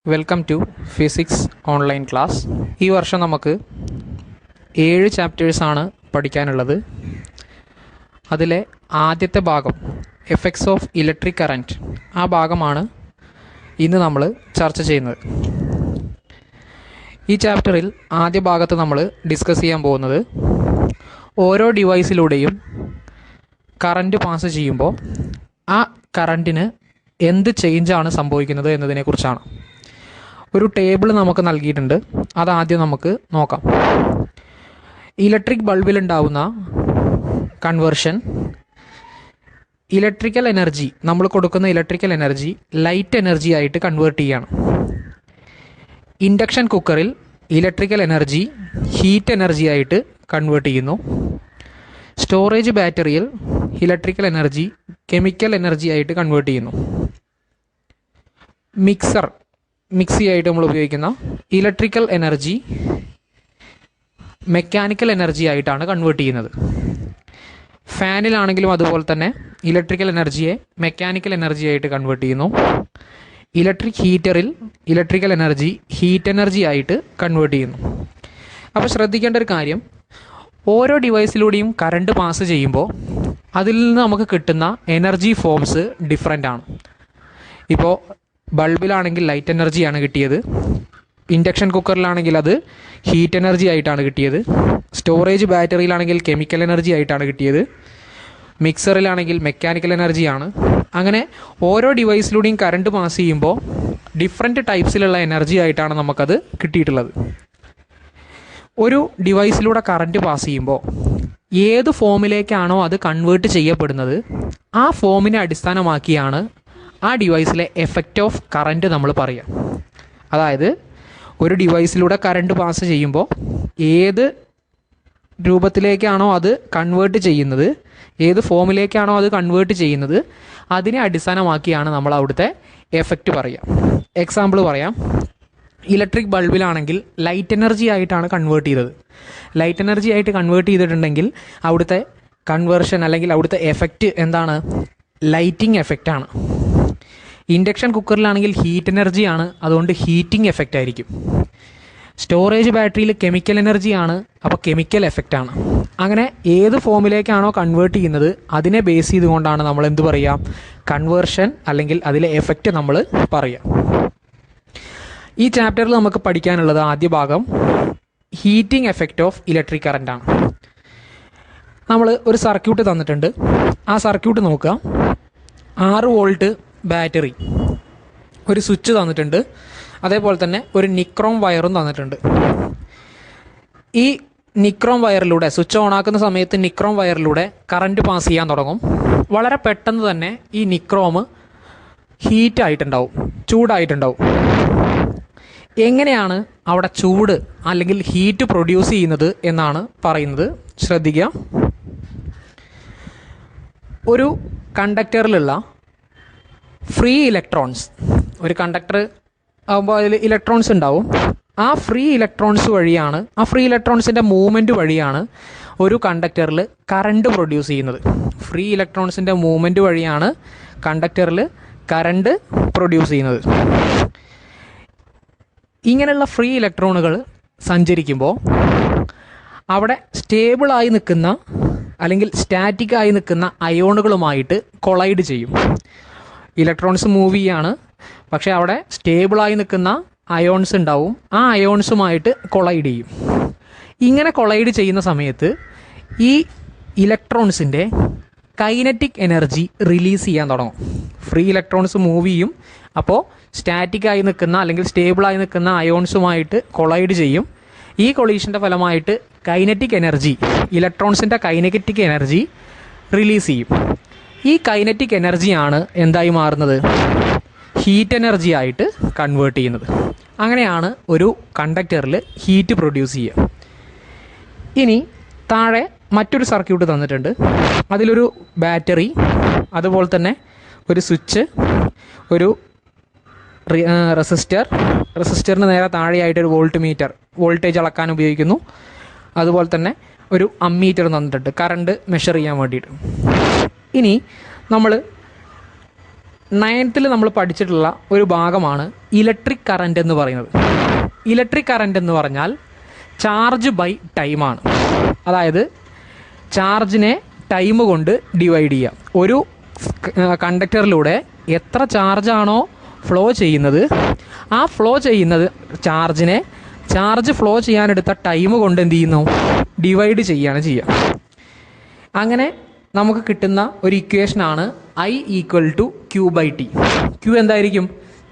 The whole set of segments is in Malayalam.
Welcome to physics online class. ഈ വർഷം നമുക്ക് 7 ചാപ്റ്റേഴ്സാണ് പഠിക്കാനുള്ളത്. അതിലെ ആദ്യത്തെ ഭാഗം എഫക്ട്സ് ഓഫ് ഇലക്ട്രിക് കറൻറ്റ്, ആ ഭാഗമാണ് ഇന്ന് നമ്മൾ ചർച്ച ചെയ്യുന്നത്. ഈ ചാപ്റ്ററിൽ ആദ്യ ഭാഗത്ത് നമ്മൾ ഡിസ്കസ് ചെയ്യാൻ പോകുന്നത് ഓരോ ഡിവൈസിലൂടെയും കറൻറ്റ് പാസ് ചെയ്യുമ്പോൾ ആ കറൻറ്റിന് എന്ത് ചേഞ്ചാണ് സംഭവിക്കുന്നത് എന്നതിനെക്കുറിച്ചാണ്. ഒരു ടേബിൾ നമുക്ക് നൽകിയിട്ടുണ്ട്, അതാദ്യം നമുക്ക് നോക്കാം. ഇലക്ട്രിക് ബൾബിലുണ്ടാവുന്ന കൺവേർഷൻ, ഇലക്ട്രിക്കൽ എനർജി, നമ്മൾ കൊടുക്കുന്ന ഇലക്ട്രിക്കൽ എനർജി ലൈറ്റ് എനർജി ആയിട്ട് കൺവേർട്ട് ചെയ്യുകയാണ്. ഇൻഡക്ഷൻ കുക്കറിൽ ഇലക്ട്രിക്കൽ എനർജി ഹീറ്റ് എനർജി ആയിട്ട് കൺവേർട്ട് ചെയ്യുന്നു. സ്റ്റോറേജ് ബാറ്ററിയിൽ ഇലക്ട്രിക്കൽ എനർജി കെമിക്കൽ എനർജി ആയിട്ട് കൺവേർട്ട് ചെയ്യുന്നു. മിക്സി ആയിട്ട് നമ്മൾ ഉപയോഗിക്കുന്ന ഇലക്ട്രിക്കൽ എനർജി മെക്കാനിക്കൽ എനർജി ആയിട്ടാണ് കൺവേർട്ട് ചെയ്യുന്നത്. ഫാനിലാണെങ്കിലും അതുപോലെ തന്നെ ഇലക്ട്രിക്കൽ എനർജിയെ മെക്കാനിക്കൽ എനർജി ആയിട്ട് കൺവേർട്ട് ചെയ്യുന്നു. ഇലക്ട്രിക് ഹീറ്ററിൽ ഇലക്ട്രിക്കൽ എനർജി ഹീറ്റ് എനർജി ആയിട്ട് കൺവേർട്ട് ചെയ്യുന്നു. അപ്പോൾ ശ്രദ്ധിക്കേണ്ട ഒരു കാര്യം, ഓരോ ഡിവൈസിലൂടെയും കറണ്ട് പാസ് ചെയ്യുമ്പോൾ അതിൽ നിന്ന് നമുക്ക് കിട്ടുന്ന എനർജി ഫോംസ് ഡിഫറെൻ്റ് ആണ്. ഇപ്പോൾ ബൾബിലാണെങ്കിൽ ലൈറ്റ് എനർജിയാണ് കിട്ടിയത്, ഇൻഡക്ഷൻ കുക്കറിലാണെങ്കിൽ അത് ഹീറ്റ് എനർജി ആയിട്ടാണ് കിട്ടിയത്, സ്റ്റോറേജ് ബാറ്ററിയിലാണെങ്കിൽ കെമിക്കൽ എനർജി ആയിട്ടാണ് കിട്ടിയത്, മിക്സറിലാണെങ്കിൽ മെക്കാനിക്കൽ എനർജിയാണ്. അങ്ങനെ ഓരോ ഡിവൈസിലൂടെയും കറണ്ട് പാസ് ചെയ്യുമ്പോൾ ഡിഫറെൻറ്റ് ടൈപ്സിലുള്ള എനർജി ആയിട്ടാണ് നമുക്കത് കിട്ടിയിട്ടുള്ളത്. ഒരു ഡിവൈസിലൂടെ കറണ്ട് പാസ് ചെയ്യുമ്പോൾ ഏത് ഫോമിലേക്കാണോ അത് കൺവേർട്ട് ചെയ്യപ്പെടുന്നത്, ആ ഫോമിനെ അടിസ്ഥാനമാക്കിയാണ് ആ ഡിവൈസിലെ എഫക്റ്റ് ഓഫ് കറൻറ്റ് നമ്മൾ പറയുക. അതായത് ഒരു ഡിവൈസിലൂടെ കറണ്ട് പാസ് ചെയ്യുമ്പോൾ ഏത് രൂപത്തിലേക്കാണോ അത് കൺവേർട്ട് ചെയ്യുന്നത്, ഏത് ഫോമിലേക്കാണോ അത് കൺവേർട്ട് ചെയ്യുന്നത്, അതിനെ അടിസ്ഥാനമാക്കിയാണ് നമ്മൾ അവിടുത്തെ എഫക്റ്റ് പറയുക. എക്സാമ്പിൾ പറയാം. ഇലക്ട്രിക് ബൾബിലാണെങ്കിൽ ലൈറ്റ് എനർജി ആയിട്ടാണ് കൺവേർട്ട് ചെയ്തത്. ലൈറ്റ് എനർജി ആയിട്ട് കൺവേർട്ട് ചെയ്തിട്ടുണ്ടെങ്കിൽ അവിടുത്തെ കൺവേർഷൻ അല്ലെങ്കിൽ അവിടുത്തെ എഫക്റ്റ് എന്താണ്? ലൈറ്റിംഗ് എഫക്റ്റാണ്. ഇൻഡക്ഷൻ കുക്കറിലാണെങ്കിൽ ഹീറ്റ് എനർജിയാണ്, അതുകൊണ്ട് ഹീറ്റിംഗ് എഫക്റ്റ് ആയിരിക്കും. സ്റ്റോറേജ് ബാറ്ററിയിൽ കെമിക്കൽ എനർജിയാണ്, അപ്പോൾ കെമിക്കൽ എഫക്റ്റാണ്. അങ്ങനെ ഏത് ഫോമിലേക്കാണോ കൺവേർട്ട് ചെയ്യുന്നത് അതിനെ ബേസ് ചെയ്തുകൊണ്ടാണ് നമ്മൾ എന്ത് പറയുക? കൺവേർഷൻ അല്ലെങ്കിൽ അതിലെ എഫക്റ്റ് നമ്മൾ പറയുക. ഈ ചാപ്റ്ററിൽ നമുക്ക് പഠിക്കാനുള്ളത് ആദ്യ ഭാഗം heating effect of electric current ആണ്. നമ്മൾ ഒരു സർക്യൂട്ട് തന്നിട്ടുണ്ട്, ആ സർക്യൂട്ട് നോക്കുക. 6 വോൾട്ട് ബാറ്ററി, ഒരു സ്വിച്ച് തന്നിട്ടുണ്ട്, അതേപോലെ തന്നെ ഒരു നിക്രോം വയറും തന്നിട്ടുണ്ട്. ഈ നിക്രോം വയറിലൂടെ സ്വിച്ച് ഓൺ ആക്കുന്ന സമയത്ത് നിക്രോം വയറിലൂടെ കറണ്ട് പാസ് ചെയ്യാൻ തുടങ്ങും. വളരെ പെട്ടെന്ന് തന്നെ ഈ നിക്രോം ഹീറ്റായിട്ടുണ്ടാവും, ചൂടായിട്ടുണ്ടാവും. എങ്ങനെയാണ് അവിടെ ചൂട് അല്ലെങ്കിൽ ഹീറ്റ് പ്രൊഡ്യൂസ് ചെയ്യുന്നത് എന്നാണ് പറയുന്നത്. ശ്രദ്ധിക്കുക. ഒരു കണ്ടക്ടറിലുള്ള ഫ്രീ ഇലക്ട്രോൺസ്, ഒരു കണ്ടക്ടർ ആകുമ്പോൾ അതിൽ ഇലക്ട്രോൺസ് ഉണ്ടാവും. ആ ഫ്രീ ഇലക്ട്രോൺസ് വഴിയാണ്, ആ ഫ്രീ ഇലക്ട്രോൺസിൻ്റെ മൂവ്മെൻറ്റ് വഴിയാണ് ഒരു കണ്ടക്ടറിൽ കറണ്ട് പ്രൊഡ്യൂസ് ചെയ്യുന്നത്. ഫ്രീ ഇലക്ട്രോൺസിൻ്റെ മൂവ്മെൻറ്റ് വഴിയാണ് കണ്ടക്ടറിൽ കറണ്ട് പ്രൊഡ്യൂസ് ചെയ്യുന്നത്. ഇങ്ങനെയുള്ള ഫ്രീ ഇലക്ട്രോണുകൾ സഞ്ചരിക്കുമ്പോൾ അവിടെ സ്റ്റേബിളായി നിൽക്കുന്ന അല്ലെങ്കിൽ സ്റ്റാറ്റിക്കായി നിൽക്കുന്ന അയോണുകളുമായിട്ട് കൊളൈഡ് ചെയ്യും. ഇലക്ട്രോൺസ് മൂവ് ചെയ്യാണ്, പക്ഷേ അവിടെ സ്റ്റേബിളായി നിൽക്കുന്ന അയോൺസ് ഉണ്ടാവും. ആ അയോൺസുമായിട്ട് കൊളൈഡ് ചെയ്യും. ഇങ്ങനെ കൊളൈഡ് ചെയ്യുന്ന സമയത്ത് ഈ ഇലക്ട്രോൺസിൻ്റെ കൈനറ്റിക് എനർജി റിലീസ് ചെയ്യാൻ തുടങ്ങും. ഫ്രീ ഇലക്ട്രോൺസ് മൂവ് ചെയ്യും, അപ്പോൾ സ്റ്റാറ്റിക്കായി നിൽക്കുന്ന അല്ലെങ്കിൽ സ്റ്റേബിളായി നിൽക്കുന്ന അയോൺസുമായിട്ട് കൊളൈഡ് ചെയ്യും. ഈ കൊളീഷൻ്റെ ഫലമായിട്ട് കൈനറ്റിക് എനർജി, ഇലക്ട്രോൺസിൻ്റെ കൈനറ്റിക് എനർജി റിലീസ് ചെയ്യും. ഈ കൈനറ്റിക് എനർജിയാണ് എന്തായി മാറുന്നത്? ഹീറ്റ് എനർജി ആയിട്ട് കൺവേർട്ട് ചെയ്യുന്നത്. അങ്ങനെയാണ് ഒരു കണ്ടക്ടറിൽ ഹീറ്റ് പ്രൊഡ്യൂസ് ചെയ്യുക. ഇനി താഴെ മറ്റൊരു സർക്യൂട്ട് തന്നിട്ടുണ്ട്. അതിലൊരു ബാറ്ററി, അതുപോലെ തന്നെ ഒരു സ്വിച്ച്, ഒരു റെസിസ്റ്ററിന് നേരെ താഴെയായിട്ടൊരു വോൾട്ട് മീറ്റർ, വോൾട്ടേജ് അളക്കാൻ ഉപയോഗിക്കുന്നു. അതുപോലെ തന്നെ ഒരു അമ്മീറ്റർ തന്നിട്ടുണ്ട്, കറണ്ട് മെഷർ ചെയ്യാൻ വേണ്ടിയിട്ട്. ഇനി നമ്മൾ 9th നമ്മൾ പഠിച്ചിട്ടുള്ള ഒരു ഭാഗമാണ് ഇലക്ട്രിക് കറണ്ട് എന്ന് പറയുന്നത്. ഇലക്ട്രിക് കറണ്ട് എന്ന് പറഞ്ഞാൽ ചാർജ് ബൈ ടൈമാണ്. അതായത് ചാർജിനെ ടൈം കൊണ്ട് ഡിവൈഡ് ചെയ്യുക. ഒരു കണ്ടക്ടറിലൂടെ എത്ര ചാർജാണോ ഫ്ലോ ചെയ്യുന്നത്, ആ ഫ്ലോ ചെയ്യുന്നത് ചാർജിനെ ചാർജ് ഫ്ലോ ചെയ്യാനെടുത്ത ടൈം കൊണ്ട് എന്ത് ചെയ്യുന്നു, ഡിവൈഡ് ചെയ്യുകയാണ് ചെയ്യുക. അങ്ങനെ നമുക്ക് കിട്ടുന്ന ഒരു ഇക്വേഷനാണ് I equal to Q by T. Q എന്തായിരിക്കും?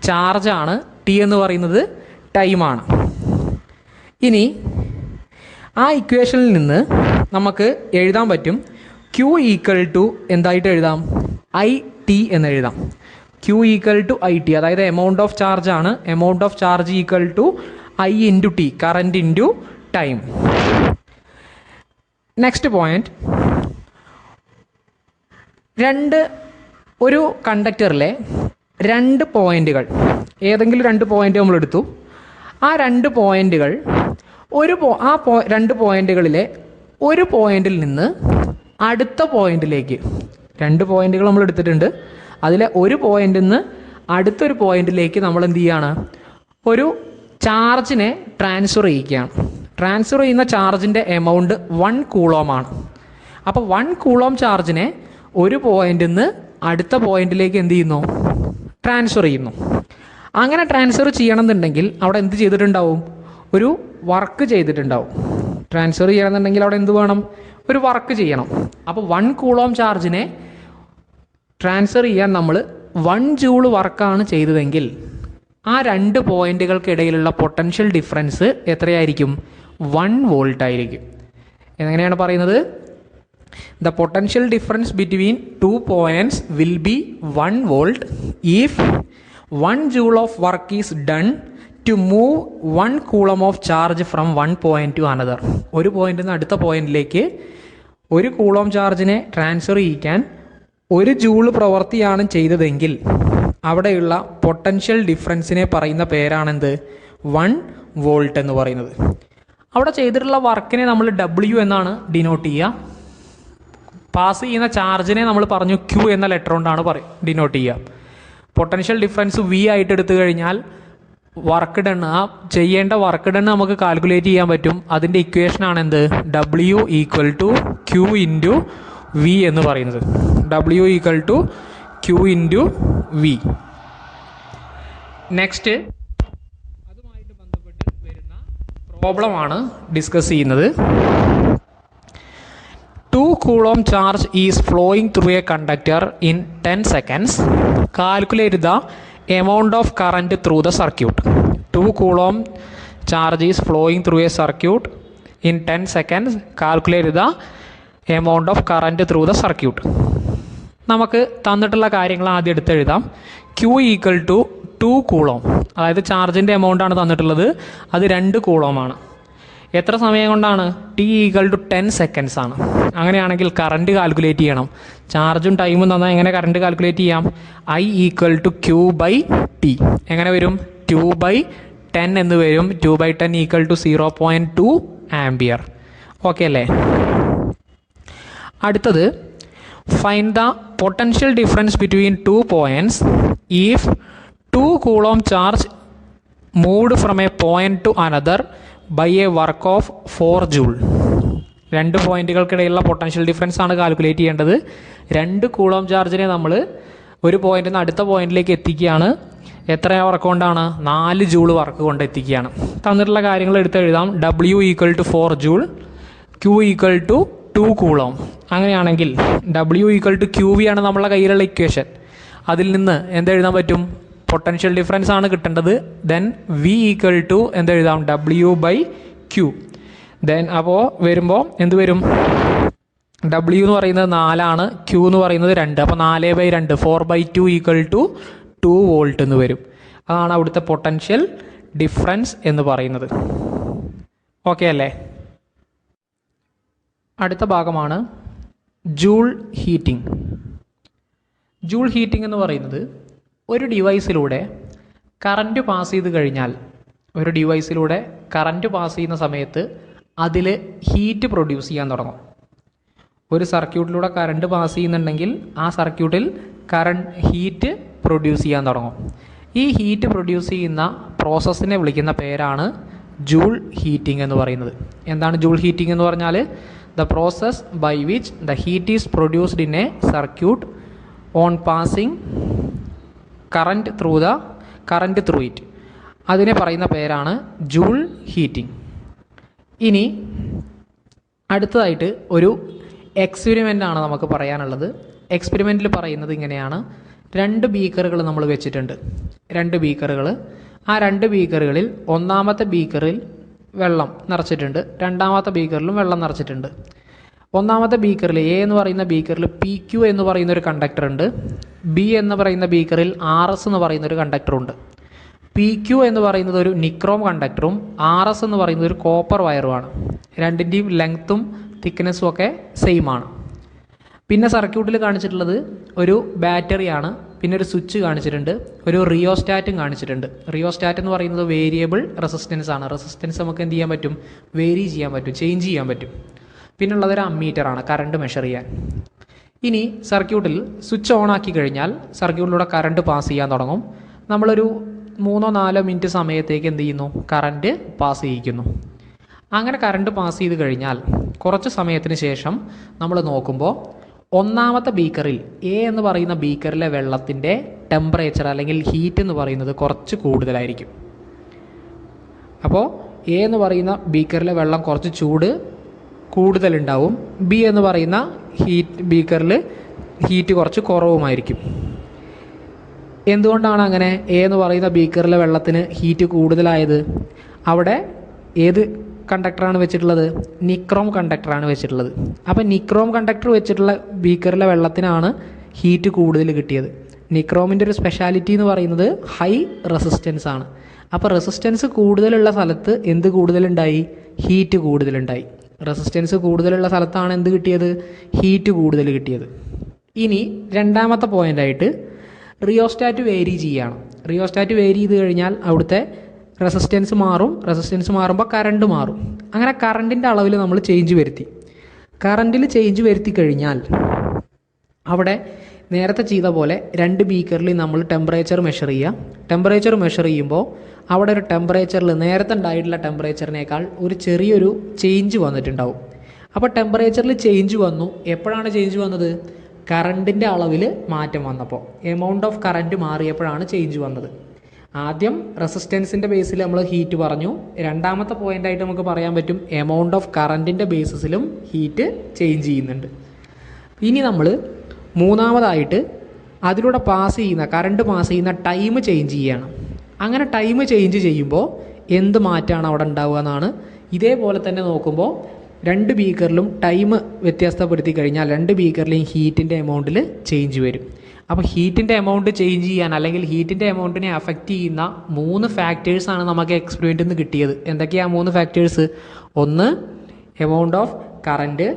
ചാർജാണ്. ടി എന്ന് പറയുന്നത് ടൈമാണ്. ഇനി ആ ഇക്വേഷനിൽ നിന്ന് നമുക്ക് എഴുതാൻ പറ്റും ക്യൂ ഈക്വൽ ടു എന്തായിട്ട് എഴുതാം? ഐ ടി എന്ന് എഴുതാം. Q equal to I T, അതായത് എമൗണ്ട് ഓഫ് ചാർജ് ആണ്. Amount of charge equal to I into T, current into time. Next point, ഒരു കണ്ടക്ടറിലെ 2 പോയിന്റുകൾ, ഏതെങ്കിലും 2 പോയിന്റ് നമ്മൾ എടുത്തു. ആ 2 പോയിന്റുകൾ ആ 2 പോയിന്റുകളിലെ ഒരു പോയിന്റിൽ നിന്ന് അടുത്ത പോയിന്റിലേക്ക്, 2 പോയിന്റുകൾ നമ്മൾ എടുത്തിട്ടുണ്ട്. അതിലെ ഒരു പോയിന്റിൽ നിന്ന് അടുത്തൊരു പോയിന്റിലേക്ക് നമ്മൾ എന്ത് ചെയ്യുകയാണ്? ഒരു ചാർജിനെ ട്രാൻസ്ഫർ ചെയ്യുകയാണ്. ട്രാൻസ്ഫർ ചെയ്യുന്ന ചാർജിൻ്റെ എമൗണ്ട് 1 കൂളോമാണ്. അപ്പോൾ 1 കൂളോം ചാർജിനെ ഒരു പോയിന്റിൽ നിന്ന് അടുത്ത പോയിന്റിലേക്ക് എന്ത് ചെയ്യുന്നു? ട്രാൻസ്ഫർ ചെയ്യുന്നു. അങ്ങനെ ട്രാൻസ്ഫർ ചെയ്യണമെന്നുണ്ടെങ്കിൽ അവിടെ എന്ത് ചെയ്തിട്ടുണ്ടാവും? ഒരു വർക്ക് ചെയ്തിട്ടുണ്ടാവും. ട്രാൻസ്ഫർ ചെയ്യണമെന്നുണ്ടെങ്കിൽ അവിടെ എന്ത് വേണം? ഒരു വർക്ക് ചെയ്യണം. അപ്പോൾ 1 കൂളോം ചാർജിനെ ട്രാൻസ്ഫർ ചെയ്യാൻ നമ്മൾ 1 ജൂൾ വർക്കാണ് ചെയ്തതെങ്കിൽ ആ 2 പോയിന്റുകൾക്കിടയിലുള്ള പൊട്ടൻഷ്യൽ ഡിഫറൻസ് എത്രയായിരിക്കും? 1 വോൾട്ട് ആയിരിക്കും. എങ്ങനെയാണ് പറയുന്നത്? The potential difference between 2 points will be 1 volt if 1 joule of work is done to move 1 coulomb of charge from one point to another. ഒരു പോയിന്റിൽ നിന്ന് അടുത്ത പോയിന്റിലേക്ക് 1 കൂളോം ചാർജിനെ ട്രാൻസ്ഫർ ചെയ്യിക്കാൻ 1 ജൂള് പ്രവൃത്തിയാണ് ചെയ്തതെങ്കിൽ അവിടെയുള്ള പൊട്ടൻഷ്യൽ ഡിഫറൻസിനെ പറയുന്ന പേരാണെന്ത്? 1 വോൾട്ട് എന്ന് പറയുന്നത്. അവിടെ ചെയ്തിട്ടുള്ള വർക്കിനെ നമ്മൾ W എന്നാണ് ഡിനോട്ട് ചെയ്യുക. പാസ് ചെയ്യുന്ന ചാർജിനെ നമ്മൾ പറഞ്ഞു Q എന്ന ലെറ്റർ കൊണ്ടാണ് ഡിനോട്ട് ചെയ്യുക. പൊട്ടൻഷ്യൽ ഡിഫറൻസ് V ആയിട്ട് എടുത്തു കഴിഞ്ഞാൽ വർക്ക് ഡൺ, ആ ചെയ്യേണ്ട വർക്ക് ഡൺ നമുക്ക് കാൽക്കുലേറ്റ് ചെയ്യാൻ പറ്റും. അതിൻ്റെ ഇക്വേഷനാണ് എന്ത്? W equal to Q into V എന്ന് പറയുന്നത്. W equal to Q into V. Next അതുമായിട്ട് ബന്ധപ്പെട്ട് വരുന്ന പ്രോബ്ലമാണ് ഡിസ്കസ് ചെയ്യുന്നത്. 2 coulomb charge is flowing through a conductor in 10 seconds. Calculate the amount of current through the circuit. 2 coulomb charge is flowing through a circuit in 10 seconds. Calculate the amount of current through the circuit. നമുക്ക് തന്നിട്ടുള്ള കാര്യങ്ങൾ ആദ്യം എടുത്തെഴുതാം. Q ഈക്വൽ ടു 2 കൂളോം, അതായത് ചാർജിൻ്റെ എമൗണ്ട് ആണ് തന്നിട്ടുള്ളത്. അത് 2 കൂളോമാണ്. എത്ര സമയം കൊണ്ടാണ്? T ഈക്വൽ ടു 10 സെക്കൻഡ്സ് ആണ്. അങ്ങനെയാണെങ്കിൽ കറണ്ട് കാൽക്കുലേറ്റ് ചെയ്യണം. ചാർജും ടൈമും തന്നാൽ എങ്ങനെ കറണ്ട് കാൽക്കുലേറ്റ് ചെയ്യാം? I equal to Q by T. എങ്ങനെ വരും? 2 ബൈ 10 എന്ന് വരും. 2 by 10 equal to 0.2 ampere. Okay അല്ലേ? അടുത്തത്, find the potential difference between 2 points if 2 coulomb charge moved from a point to another by a work of 4 joule. 2 പോയിന്റുകൾക്കിടയിലുള്ള പൊട്ടൻഷ്യൽ ഡിഫറൻസ് ആണ് കാൽക്കുലേറ്റ് ചെയ്യേണ്ടത്. 2 കൂളോം ചാർജിനെ നമ്മൾ ഒരു പോയിന്റിൽ നിന്ന് അടുത്ത പോയിന്റിലേക്ക് എത്തിക്കുകയാണ്. എത്ര വർക്ക് കൊണ്ടാണ്? 4 ജൂൾ വർക്ക് കൊണ്ട് എത്തിക്കുകയാണ്. തന്നിട്ടുള്ള കാര്യങ്ങൾ എടുത്തെഴുതാം. W equal to 4 joule, Q equal to 2 coulomb. അങ്ങനെയാണെങ്കിൽ W ഈക്വൽ ടു QV ആണ് നമ്മളുടെ കയ്യിലുള്ള ഇക്വേഷൻ. അതിൽ നിന്ന് എന്തെഴുതാൻ പറ്റും? പൊട്ടൻഷ്യൽ ഡിഫറൻസ് ആണ് കിട്ടേണ്ടത്. ദെൻ V ഈക്വൽ ടു എന്തെഴുതാം? W by Q. ദെൻ അപ്പോൾ വരുമ്പോൾ എന്ത് വരും? W എന്ന് പറയുന്നത് 4 ആണ്, Q എന്ന് പറയുന്നത് 2. അപ്പോൾ 4 by 2, 4 by 2 equal to 2 volt എന്ന് വരും. അതാണ് അവിടുത്തെ പൊട്ടൻഷ്യൽ ഡിഫറൻസ് എന്ന് പറയുന്നത്. ഓക്കെ അല്ലേ? അടുത്ത ഭാഗമാണ് ജൂൾ ഹീറ്റിംഗ്. ജൂൾ ഹീറ്റിംഗ് എന്ന് പറയുന്നത് ഒരു ഡിവൈസിലൂടെ കറൻറ്റ് പാസ് ചെയ്ത് കഴിഞ്ഞാൽ, ഒരു ഡിവൈസിലൂടെ കറൻറ്റ് പാസ് ചെയ്യുന്ന സമയത്ത് അതിൽ ഹീറ്റ് പ്രൊഡ്യൂസ് ചെയ്യാൻ തുടങ്ങും. ഒരു സർക്യൂട്ടിലൂടെ കറൻറ്റ് പാസ് ചെയ്യുന്നുണ്ടെങ്കിൽ ആ സർക്യൂട്ടിൽ ഹീറ്റ് പ്രൊഡ്യൂസ് ചെയ്യാൻ തുടങ്ങും. ഈ ഈ ഹീറ്റ് പ്രൊഡ്യൂസ് ചെയ്യുന്ന പ്രോസസ്സിനെ വിളിക്കുന്ന പേരാണ് ജൂൾ ഹീറ്റിംഗ് എന്ന് പറയുന്നത്. എന്താണ് ജൂൾ ഹീറ്റിംഗ് എന്ന് പറഞ്ഞാൽ? The process by which the heat is produced in a circuit on passing current through it. അതിനെ പറയുന്ന പേരാണ് ജൂൾ ഹീറ്റിംഗ്. ഇനി അടുത്തതായിട്ട് ഒരു എക്സ്പെരിമെൻ്റ് ആണ് നമുക്ക് പറയാനുള്ളത്. എക്സ്പെരിമെൻറ്റിൽ പറയുന്നത് ഇങ്ങനെയാണ്. 2 ബീക്കറുകൾ നമ്മൾ വെച്ചിട്ടുണ്ട്. 2 ബീക്കറുകൾ. ആ 2 ബീക്കറുകളിൽ ഒന്നാമത്തെ ബീക്കറിൽ വെള്ളം നിറച്ചിട്ടുണ്ട്, രണ്ടാമത്തെ ബീക്കറിലും വെള്ളം നിറച്ചിട്ടുണ്ട്. ഒന്നാമത്തെ ബീക്കറിൽ എ എന്ന് പറയുന്ന ബീക്കറിൽ PQ എന്ന് പറയുന്ന ഒരു കണ്ടക്ടർ ഉണ്ട്. ബി എന്ന് പറയുന്ന ബീക്കറിൽ RS എന്ന് പറയുന്ന ഒരു കണ്ടക്ടറുണ്ട്. PQ എന്ന് പറയുന്നത് ഒരു നിക്രോം കണ്ടക്ടറും RS എന്ന് പറയുന്നത് ഒരു കോപ്പർ വയറുമാണ്. രണ്ടിൻ്റെയും ലെങ്ത്തും തിക്നെസ്സും ഒക്കെ സെയിം ആണ്. പിന്നെ സർക്യൂട്ടിൽ കാണിച്ചിട്ടുള്ളത് ഒരു ബാറ്ററിയാണ്. പിന്നെ ഒരു സ്വിച്ച് കാണിച്ചിട്ടുണ്ട്, ഒരു റിയോസ്റ്റാറ്റും കാണിച്ചിട്ടുണ്ട്. റിയോസ്റ്റാറ്റ് എന്ന് പറയുന്നത് വേരിയബിൾ റെസിസ്റ്റൻസ് ആണ്. റെസിസ്റ്റൻസ് നമുക്ക് എന്ത് ചെയ്യാൻ പറ്റും? വേരി ചെയ്യാൻ പറ്റും, ചേഞ്ച് ചെയ്യാൻ പറ്റും. പിന്നെ ഉള്ളതൊരു അമ്മീറ്ററാണ്, കറണ്ട് മെഷർ ചെയ്യാൻ. ഇനി സർക്യൂട്ടിൽ സ്വിച്ച് ഓൺ ആക്കി കഴിഞ്ഞാൽ സർക്യൂട്ടിലൂടെ കറണ്ട് പാസ് ചെയ്യാൻ തുടങ്ങും. നമ്മളൊരു 3-4 മിനിറ്റ് സമയത്തേക്ക് എന്ത് ചെയ്യുന്നു? കറണ്ട് പാസ് ചെയ്യിക്കുന്നു. അങ്ങനെ കറണ്ട് പാസ് ചെയ്ത് കഴിഞ്ഞാൽ കുറച്ച് സമയത്തിന് ശേഷം നമ്മൾ നോക്കുമ്പോൾ ഒന്നാമത്തെ ബീക്കറിൽ എ എന്ന് പറയുന്ന ബീക്കറിലെ വെള്ളത്തിൻ്റെ ടെമ്പറേച്ചർ അല്ലെങ്കിൽ ഹീറ്റ് എന്ന് പറയുന്നത് കുറച്ച് കൂടുതലായിരിക്കും. അപ്പോൾ എ എന്ന് പറയുന്ന ബീക്കറിലെ വെള്ളം കുറച്ച് ചൂട് കൂടുതലുണ്ടാവും. ബി എന്ന് പറയുന്ന ബീക്കറിൽ ഹീറ്റ് കുറച്ച് കുറവുമായിരിക്കും. എന്തുകൊണ്ടാണ് അങ്ങനെ എ എന്ന് പറയുന്ന ബീക്കറിലെ വെള്ളത്തിന് ഹീറ്റ് കൂടുതലായത്? അവിടെ ഏത് കണ്ടക്ടറാണ് വെച്ചിട്ടുള്ളത്? നിക്രോം കണ്ടക്ടറാണ് വെച്ചിട്ടുള്ളത്. അപ്പോൾ നിക്രോം കണ്ടക്ടർ വെച്ചിട്ടുള്ള ബീക്കറിലെ വെള്ളത്തിനാണ് ഹീറ്റ് കൂടുതൽ കിട്ടിയത്. നിക്രോമിൻ്റെ ഒരു സ്പെഷ്യാലിറ്റി എന്ന് പറയുന്നത് ഹൈ റെസിസ്റ്റൻസ് ആണ്. അപ്പോൾ റെസിസ്റ്റൻസ് കൂടുതലുള്ള സ്ഥലത്ത് എന്ത് കൂടുതലുണ്ടായി? ഹീറ്റ് കൂടുതലുണ്ടായി. റെസിസ്റ്റൻസ് കൂടുതലുള്ള സ്ഥലത്താണ് എന്ത് കിട്ടിയത്? ഹീറ്റ് കൂടുതൽ കിട്ടിയത്. ഇനി രണ്ടാമത്തെ പോയിൻ്റായിട്ട് റിയോസ്റ്റാറ്റ് വേരി ചെയ്യുകയാണ്. റിയോസ്റ്റാറ്റ് വേരി ചെയ്ത് കഴിഞ്ഞാൽ അവിടുത്തെ റെസിസ്റ്റൻസ് മാറും. റെസിസ്റ്റൻസ് മാറുമ്പോൾ കറണ്ട് മാറും. അങ്ങനെ കറണ്ടിൻ്റെ അളവിൽ നമ്മൾ ചേഞ്ച് വരുത്തി. കറണ്ടിൽ ചേഞ്ച് വരുത്തി കഴിഞ്ഞാൽ അവിടെ നേരത്തെ ചെയ്ത പോലെ 2 ബീക്കറിൽ നമ്മൾ ടെമ്പറേച്ചർ മെഷർ ചെയ്യുക. ടെമ്പറേച്ചർ മെഷർ ചെയ്യുമ്പോൾ അവിടെ ഒരു ടെമ്പറേച്ചറിൽ നേരത്തെ ഉണ്ടായിട്ടുള്ള ടെമ്പറേച്ചറിനേക്കാൾ ഒരു ചെറിയൊരു ചേഞ്ച് വന്നിട്ടുണ്ടാവും. അപ്പോൾ ടെമ്പറേച്ചറിൽ ചേഞ്ച് വന്നു. എപ്പോഴാണ് ചേഞ്ച് വന്നത്? കറണ്ടിൻ്റെ അളവിൽ മാറ്റം വന്നപ്പോൾ, എമൗണ്ട് ഓഫ് കറണ്ട് മാറിയപ്പോഴാണ് ചേഞ്ച് വന്നത്. ആദ്യം റെസിസ്റ്റൻസിൻ്റെ ബേസിൽ നമ്മൾ ഹീറ്റ് പറഞ്ഞു. രണ്ടാമത്തെ പോയിൻ്റായിട്ട് നമുക്ക് പറയാൻ പറ്റും എമൗണ്ട് ഓഫ് കറണ്ടിൻ്റെ ബേസിസിലും ഹീറ്റ് ചേഞ്ച് ചെയ്യുന്നുണ്ട്. ഇനി നമ്മൾ മൂന്നാമതായിട്ട് അതിലൂടെ കറണ്ട് പാസ് ചെയ്യുന്ന ടൈം ചേഞ്ച് ചെയ്യുകയാണ്. അങ്ങനെ ടൈം ചേഞ്ച് ചെയ്യുമ്പോൾ എന്ത് മാറ്റമാണ് അവിടെ ഉണ്ടാവുക എന്നാണ്. ഇതേപോലെ തന്നെ നോക്കുമ്പോൾ 2 ബീക്കറിലും ടൈം വ്യത്യാസപ്പെടുത്തി കഴിഞ്ഞാൽ 2 ബീക്കറിലെയും ഹീറ്റിൻ്റെ എമൗണ്ടിൽ ചേഞ്ച് വരും. അപ്പോൾ ഹീറ്റിൻ്റെ എമൗണ്ട് ചേഞ്ച് ചെയ്യാൻ അല്ലെങ്കിൽ ഹീറ്റിൻ്റെ എമൗണ്ടിനെ അഫക്റ്റ് ചെയ്യുന്ന 3 ഫാക്ടേഴ്സാണ് നമുക്ക് എക്സ്പെരിമെൻറ്റിൽ നിന്ന് കിട്ടിയത്. എന്തൊക്കെയാണ് 3 ഫാക്ടേഴ്സ്? ഒന്ന് എമൗണ്ട് ഓഫ് കറണ്ട്,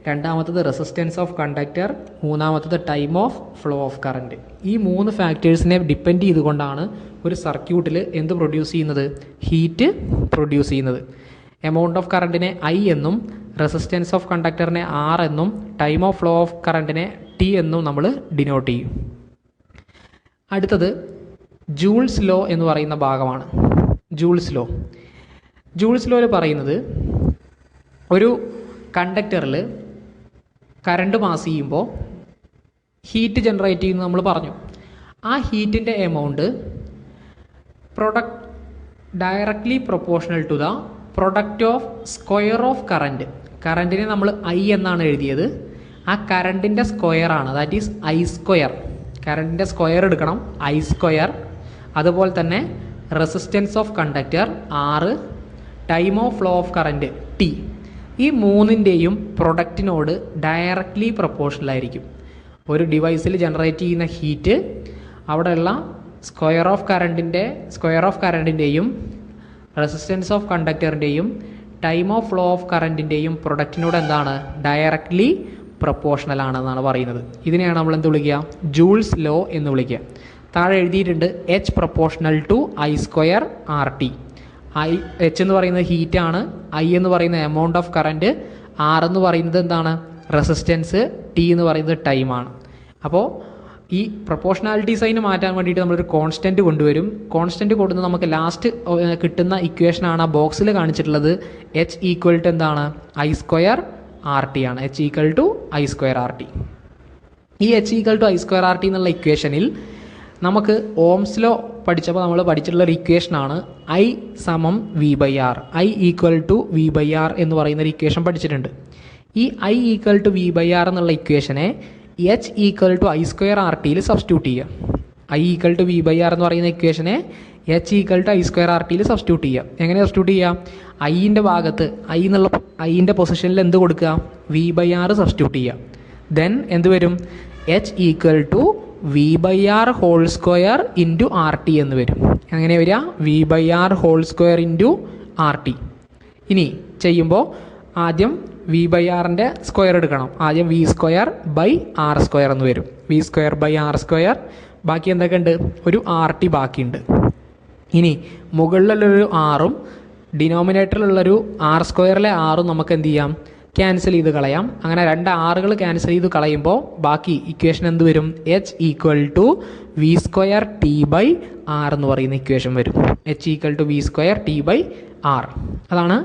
രണ്ടാമത്തത് റെസിസ്റ്റൻസ് ഓഫ് കണ്ടക്ടർ, മൂന്നാമത്തത് time of flow of current. ഈ 3 ഫാക്ടേഴ്സിനെ ഡിപ്പെൻഡ് ചെയ്തുകൊണ്ടാണ് ഒരു സർക്യൂട്ടിൽ എന്ത് പ്രൊഡ്യൂസ് ചെയ്യുന്നത്? ഹീറ്റ് പ്രൊഡ്യൂസ് ചെയ്യുന്നത്. എമൗണ്ട് ഓഫ് കറണ്ടിനെ I എന്നും റെസിസ്റ്റൻസ് ഓഫ് കണ്ടക്ടറിനെ R എന്നും ടൈം ഓഫ് ഫ്ലോ ഓഫ് കറണ്ടിനെ T എന്നും നമ്മൾ ഡിനോട്ട് ചെയ്യും. അടുത്തത് ജൂൾസ് ലോ എന്ന് പറയുന്ന ഭാഗമാണ്. ജൂൾസ് ലോയിൽ പറയുന്നത് ഒരു കണ്ടക്ടറിൽ കറണ്ട് പാസ് ചെയ്യുമ്പോൾ ഹീറ്റ് ജനറേറ്റ് ചെയ്യുന്നു നമ്മൾ പറഞ്ഞു. ആ ഹീറ്റിൻ്റെ amount directly proportional to the product of square of current. കറണ്ടിനെ നമ്മൾ I എന്നാണ് എഴുതിയത്. ആ കറണ്ടിൻ്റെ സ്ക്വയറാണ്, ദാറ്റ് ഈസ് I². കറണ്ടിൻ്റെ സ്ക്വയർ എടുക്കണം, I². അതുപോലെ തന്നെ resistance of conductor R, time of flow of current T. ഈ 3ൻ്റെയും പ്രൊഡക്റ്റിനോട് ഡയറക്ട്ലി പ്രൊപ്പോർഷണൽ ആയിരിക്കും. ഒരു ഡിവൈസിൽ ജനറേറ്റ് ചെയ്യുന്ന ഹീറ്റ് അവിടെയുള്ള സ്ക്വയർ ഓഫ് കറണ്ടിൻ്റെയും resistance of കണ്ടക്ടറിൻ്റെയും time of flow of കറണ്ടിൻ്റെയും പ്രൊഡക്റ്റിനോട് എന്താണ്? ഡയറക്ട്ലി പ്രൊപ്പോർഷണൽ ആണെന്നാണ് പറയുന്നത്. ഇതിനെയാണ് നമ്മൾ എന്ത് വിളിക്കുക? ജൂൾസ് ലോ എന്ന് വിളിക്കുക. താഴെ എഴുതിയിട്ടുണ്ട് H proportional to I² RT. H എന്ന് പറയുന്നത് ഹീറ്റാണ്, I എന്ന് പറയുന്നത് എമൗണ്ട് ഓഫ് കറണ്ട്, R എന്ന് പറയുന്നത് എന്താണ്? റെസിസ്റ്റൻസ്, T എന്ന് പറയുന്നത് ടൈമാണ്. അപ്പോൾ ഈ പ്രൊപ്പോർഷണാലിറ്റി സൈന് മാറ്റാൻ വേണ്ടിയിട്ട് നമ്മളൊരു കോൺസ്റ്റൻറ്റ് കൊണ്ടുവരും. കോൺസ്റ്റൻറ്റ് കൊടുത്ത് നമുക്ക് ലാസ്റ്റ് കിട്ടുന്ന ഇക്വേഷനാണ് ആ ബോക്സിൽ കാണിച്ചിട്ടുള്ളത്. എച്ച് ഈക്വൽ ടു എന്താണ്? ഐ സ്ക്വയർ ആർ ടി ആണ്. H equal to I square R T. ഈ H equal to I square R T എന്നുള്ള ഇക്വേഷനിൽ നമുക്ക് ഓംസ് ലോ പഠിച്ചപ്പോൾ നമ്മൾ പഠിച്ചിട്ടുള്ള ഒരു ഇക്വേഷനാണ് ഐ സമം V by R. I equal to V by R എന്ന് പറയുന്ന ഒരു ഇക്വേഷൻ പഠിച്ചിട്ടുണ്ട്. ഈ I equal to V by R എന്നുള്ള ഇക്വേഷനെ H equal to I square R ടിയിൽ സബ്സ്റ്റിറ്റ്യൂട്ട് ചെയ്യുക. I equal to V by R എന്ന് പറയുന്ന ഇക്വേഷനെ H equal to I square R ടിയിൽ സബ്സ്റ്റിറ്റ്യൂട്ട് ചെയ്യുക. എങ്ങനെ സബ്സ്റ്റിറ്റ്യൂട്ട് ചെയ്യുക? ഐൻ്റെ ഭാഗത്ത് ഐൻ്റെ പൊസിഷനിൽ എന്ത് കൊടുക്കുക? വി ബൈ ആർ സബ്സ്റ്റിറ്റ്യൂട്ട് ചെയ്യുക. ദെൻ എന്ത് വരും? H equal to V by R whole square into R T എന്ന് വരും. എങ്ങനെ വരിക? V by R whole square into R T. ഇനി ചെയ്യുമ്പോൾ ആദ്യം വി ബൈ ആറിൻ്റെ സ്ക്വയർ എടുക്കണം. ആദ്യം V square by R square എന്ന് വരും. V square by R square. ബാക്കി എന്തൊക്കെ ഉണ്ട്? ഒരു ആർ ടി ബാക്കിയുണ്ട്. ഇനി മുകളിലുള്ളൊരു ആറും ഡിനോമിനേറ്ററിലുള്ളൊരു ആർ സ്ക്വയറിലെ ആറും നമുക്ക് എന്ത് ചെയ്യാം? ക്യാൻസൽ ചെയ്ത് കളയാം. അങ്ങനെ രണ്ട് ആറുകൾ ക്യാൻസൽ ചെയ്ത് കളയുമ്പോൾ ബാക്കി ഇക്വേഷൻ എന്ത് വരും? H equal to V square T by R എന്ന് പറയുന്ന ഇക്വേഷൻ വരും. H equal to V square T by R. അതാണ്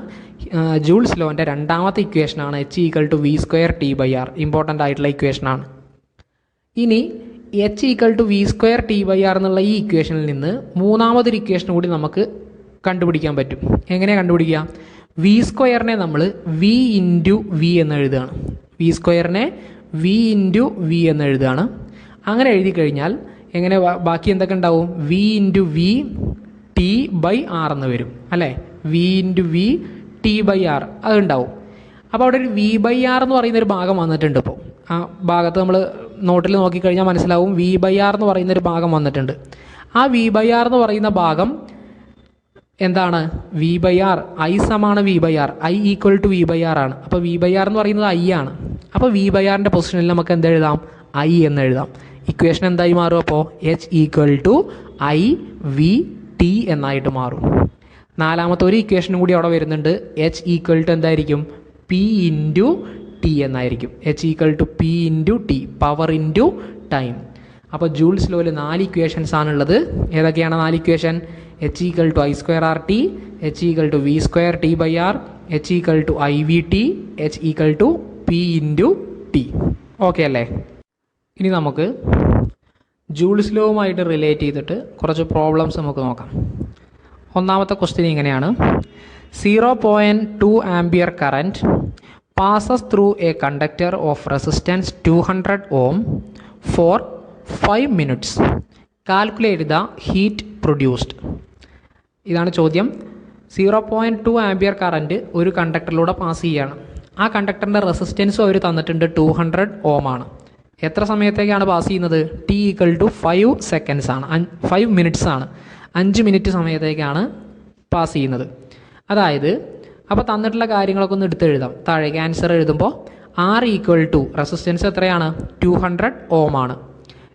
ജൂൾസ് ലോൻ്റെ രണ്ടാമത്തെ ഇക്വേഷനാണ് H equal to V square T by R. Important ആയിട്ടുള്ള ഇക്വേഷനാണ്. ഇനി H equal to V square T by R എന്നുള്ള ഈ ഇക്വേഷനിൽ നിന്ന് മൂന്നാമതൊരു ഇക്വേഷൻ കൂടി നമുക്ക് കണ്ടുപിടിക്കാൻ പറ്റും. എങ്ങനെയാണ് കണ്ടുപിടിക്കുക? വി സ്ക്വയറിനെ നമ്മൾ വി ഇൻറ്റു വി എന്ന് എഴുതുകയാണ്. വി സ്ക്വയറിനെ വി ഇൻറ്റു വി എന്ന് എഴുതുകയാണ്. അങ്ങനെ എഴുതി കഴിഞ്ഞാൽ എങ്ങനെ ബാക്കി എന്തൊക്കെ ഉണ്ടാവും? V into V T by R എന്ന് വരും അല്ലേ? V into V T by R അതുണ്ടാവും. അപ്പോൾ അവിടെ ഒരു വി ബൈ ആർ എന്ന് പറയുന്നൊരു ഭാഗം വന്നിട്ടുണ്ട്. ഇപ്പോൾ ആ ഭാഗത്ത് നമ്മൾ നോട്ടിൽ നോക്കിക്കഴിഞ്ഞാൽ മനസ്സിലാവും വി ബൈ ആർ എന്ന് പറയുന്നൊരു ഭാഗം വന്നിട്ടുണ്ട്. ആ വി ബൈ ആർ എന്ന് പറയുന്ന ഭാഗം എന്താണ്? V by R. ഐ സമാണ് V by R. I equal to V by R ആണ്. അപ്പോൾ വി ബൈ ആർ എന്ന് പറയുന്നത് ഐ ആണ്. അപ്പോൾ വി ബൈ ആറിൻ്റെ പൊസിഷനിൽ നമുക്ക് എന്ത് എഴുതാം? ഐ എന്ന് എഴുതാം. ഇക്വേഷൻ എന്തായി മാറും? അപ്പോൾ H equal to I V T എന്നായിട്ട് മാറും. നാലാമത്തെ ഒരു ഇക്വേഷനും കൂടി അവിടെ വരുന്നുണ്ട്. എച്ച് ഈക്വൽ ടു എന്തായിരിക്കും? പി ഇൻറ്റു ടി എന്നായിരിക്കും. H equal to P into T, power into time. അപ്പോൾ ജൂൾസ് ലോയിൽ 4 ഇക്വേഷൻസ് ആണുള്ളത്. ഏതൊക്കെയാണ് 4 equation? H equal to I square R T, H equal to V square T by R, H equal to I V T, H equal to P into T. Okay അല്ലേ? ഇനി നമുക്ക് ജൂൾസ് ലോവുമായിട്ട് റിലേറ്റ് ചെയ്തിട്ട് കുറച്ച് പ്രോബ്ലംസ് നമുക്ക് നോക്കാം. ഒന്നാമത്തെ ക്വസ്റ്റ്യൻ ഇങ്ങനെയാണ്. 0.2 ampere current passes through a conductor of resistance 200 ohm for 5 minutes. Calculate the heat produced. ഇതാണ് ചോദ്യം. 0.2 ആംപിയർ കറൻറ്റ് ഒരു കണ്ടക്ടറിലൂടെ പാസ് ചെയ്യുകയാണ്. ആ കണ്ടക്ടറിൻ്റെ റെസിസ്റ്റൻസും അവർ തന്നിട്ടുണ്ട് 200 ഓം ആണ്. എത്ര സമയത്തേക്കാണ് പാസ് ചെയ്യുന്നത്? ടി ഈക്വൽ ടു 5 സെക്കൻഡ്സ് ആണ്. 5 മിനിറ്റ്സ് ആണ്. 5 മിനിറ്റ് സമയത്തേക്കാണ് പാസ് ചെയ്യുന്നത്. അതായത് അപ്പോൾ തന്നിട്ടുള്ള കാര്യങ്ങളൊക്കെ ഒന്ന് എടുത്തെഴുതാം. താഴെ ആൻസർ എഴുതുമ്പോൾ ആർ ഈക്വൽ ടു റെസിസ്റ്റൻസ് എത്രയാണ്? 200 ഓം ആണ്.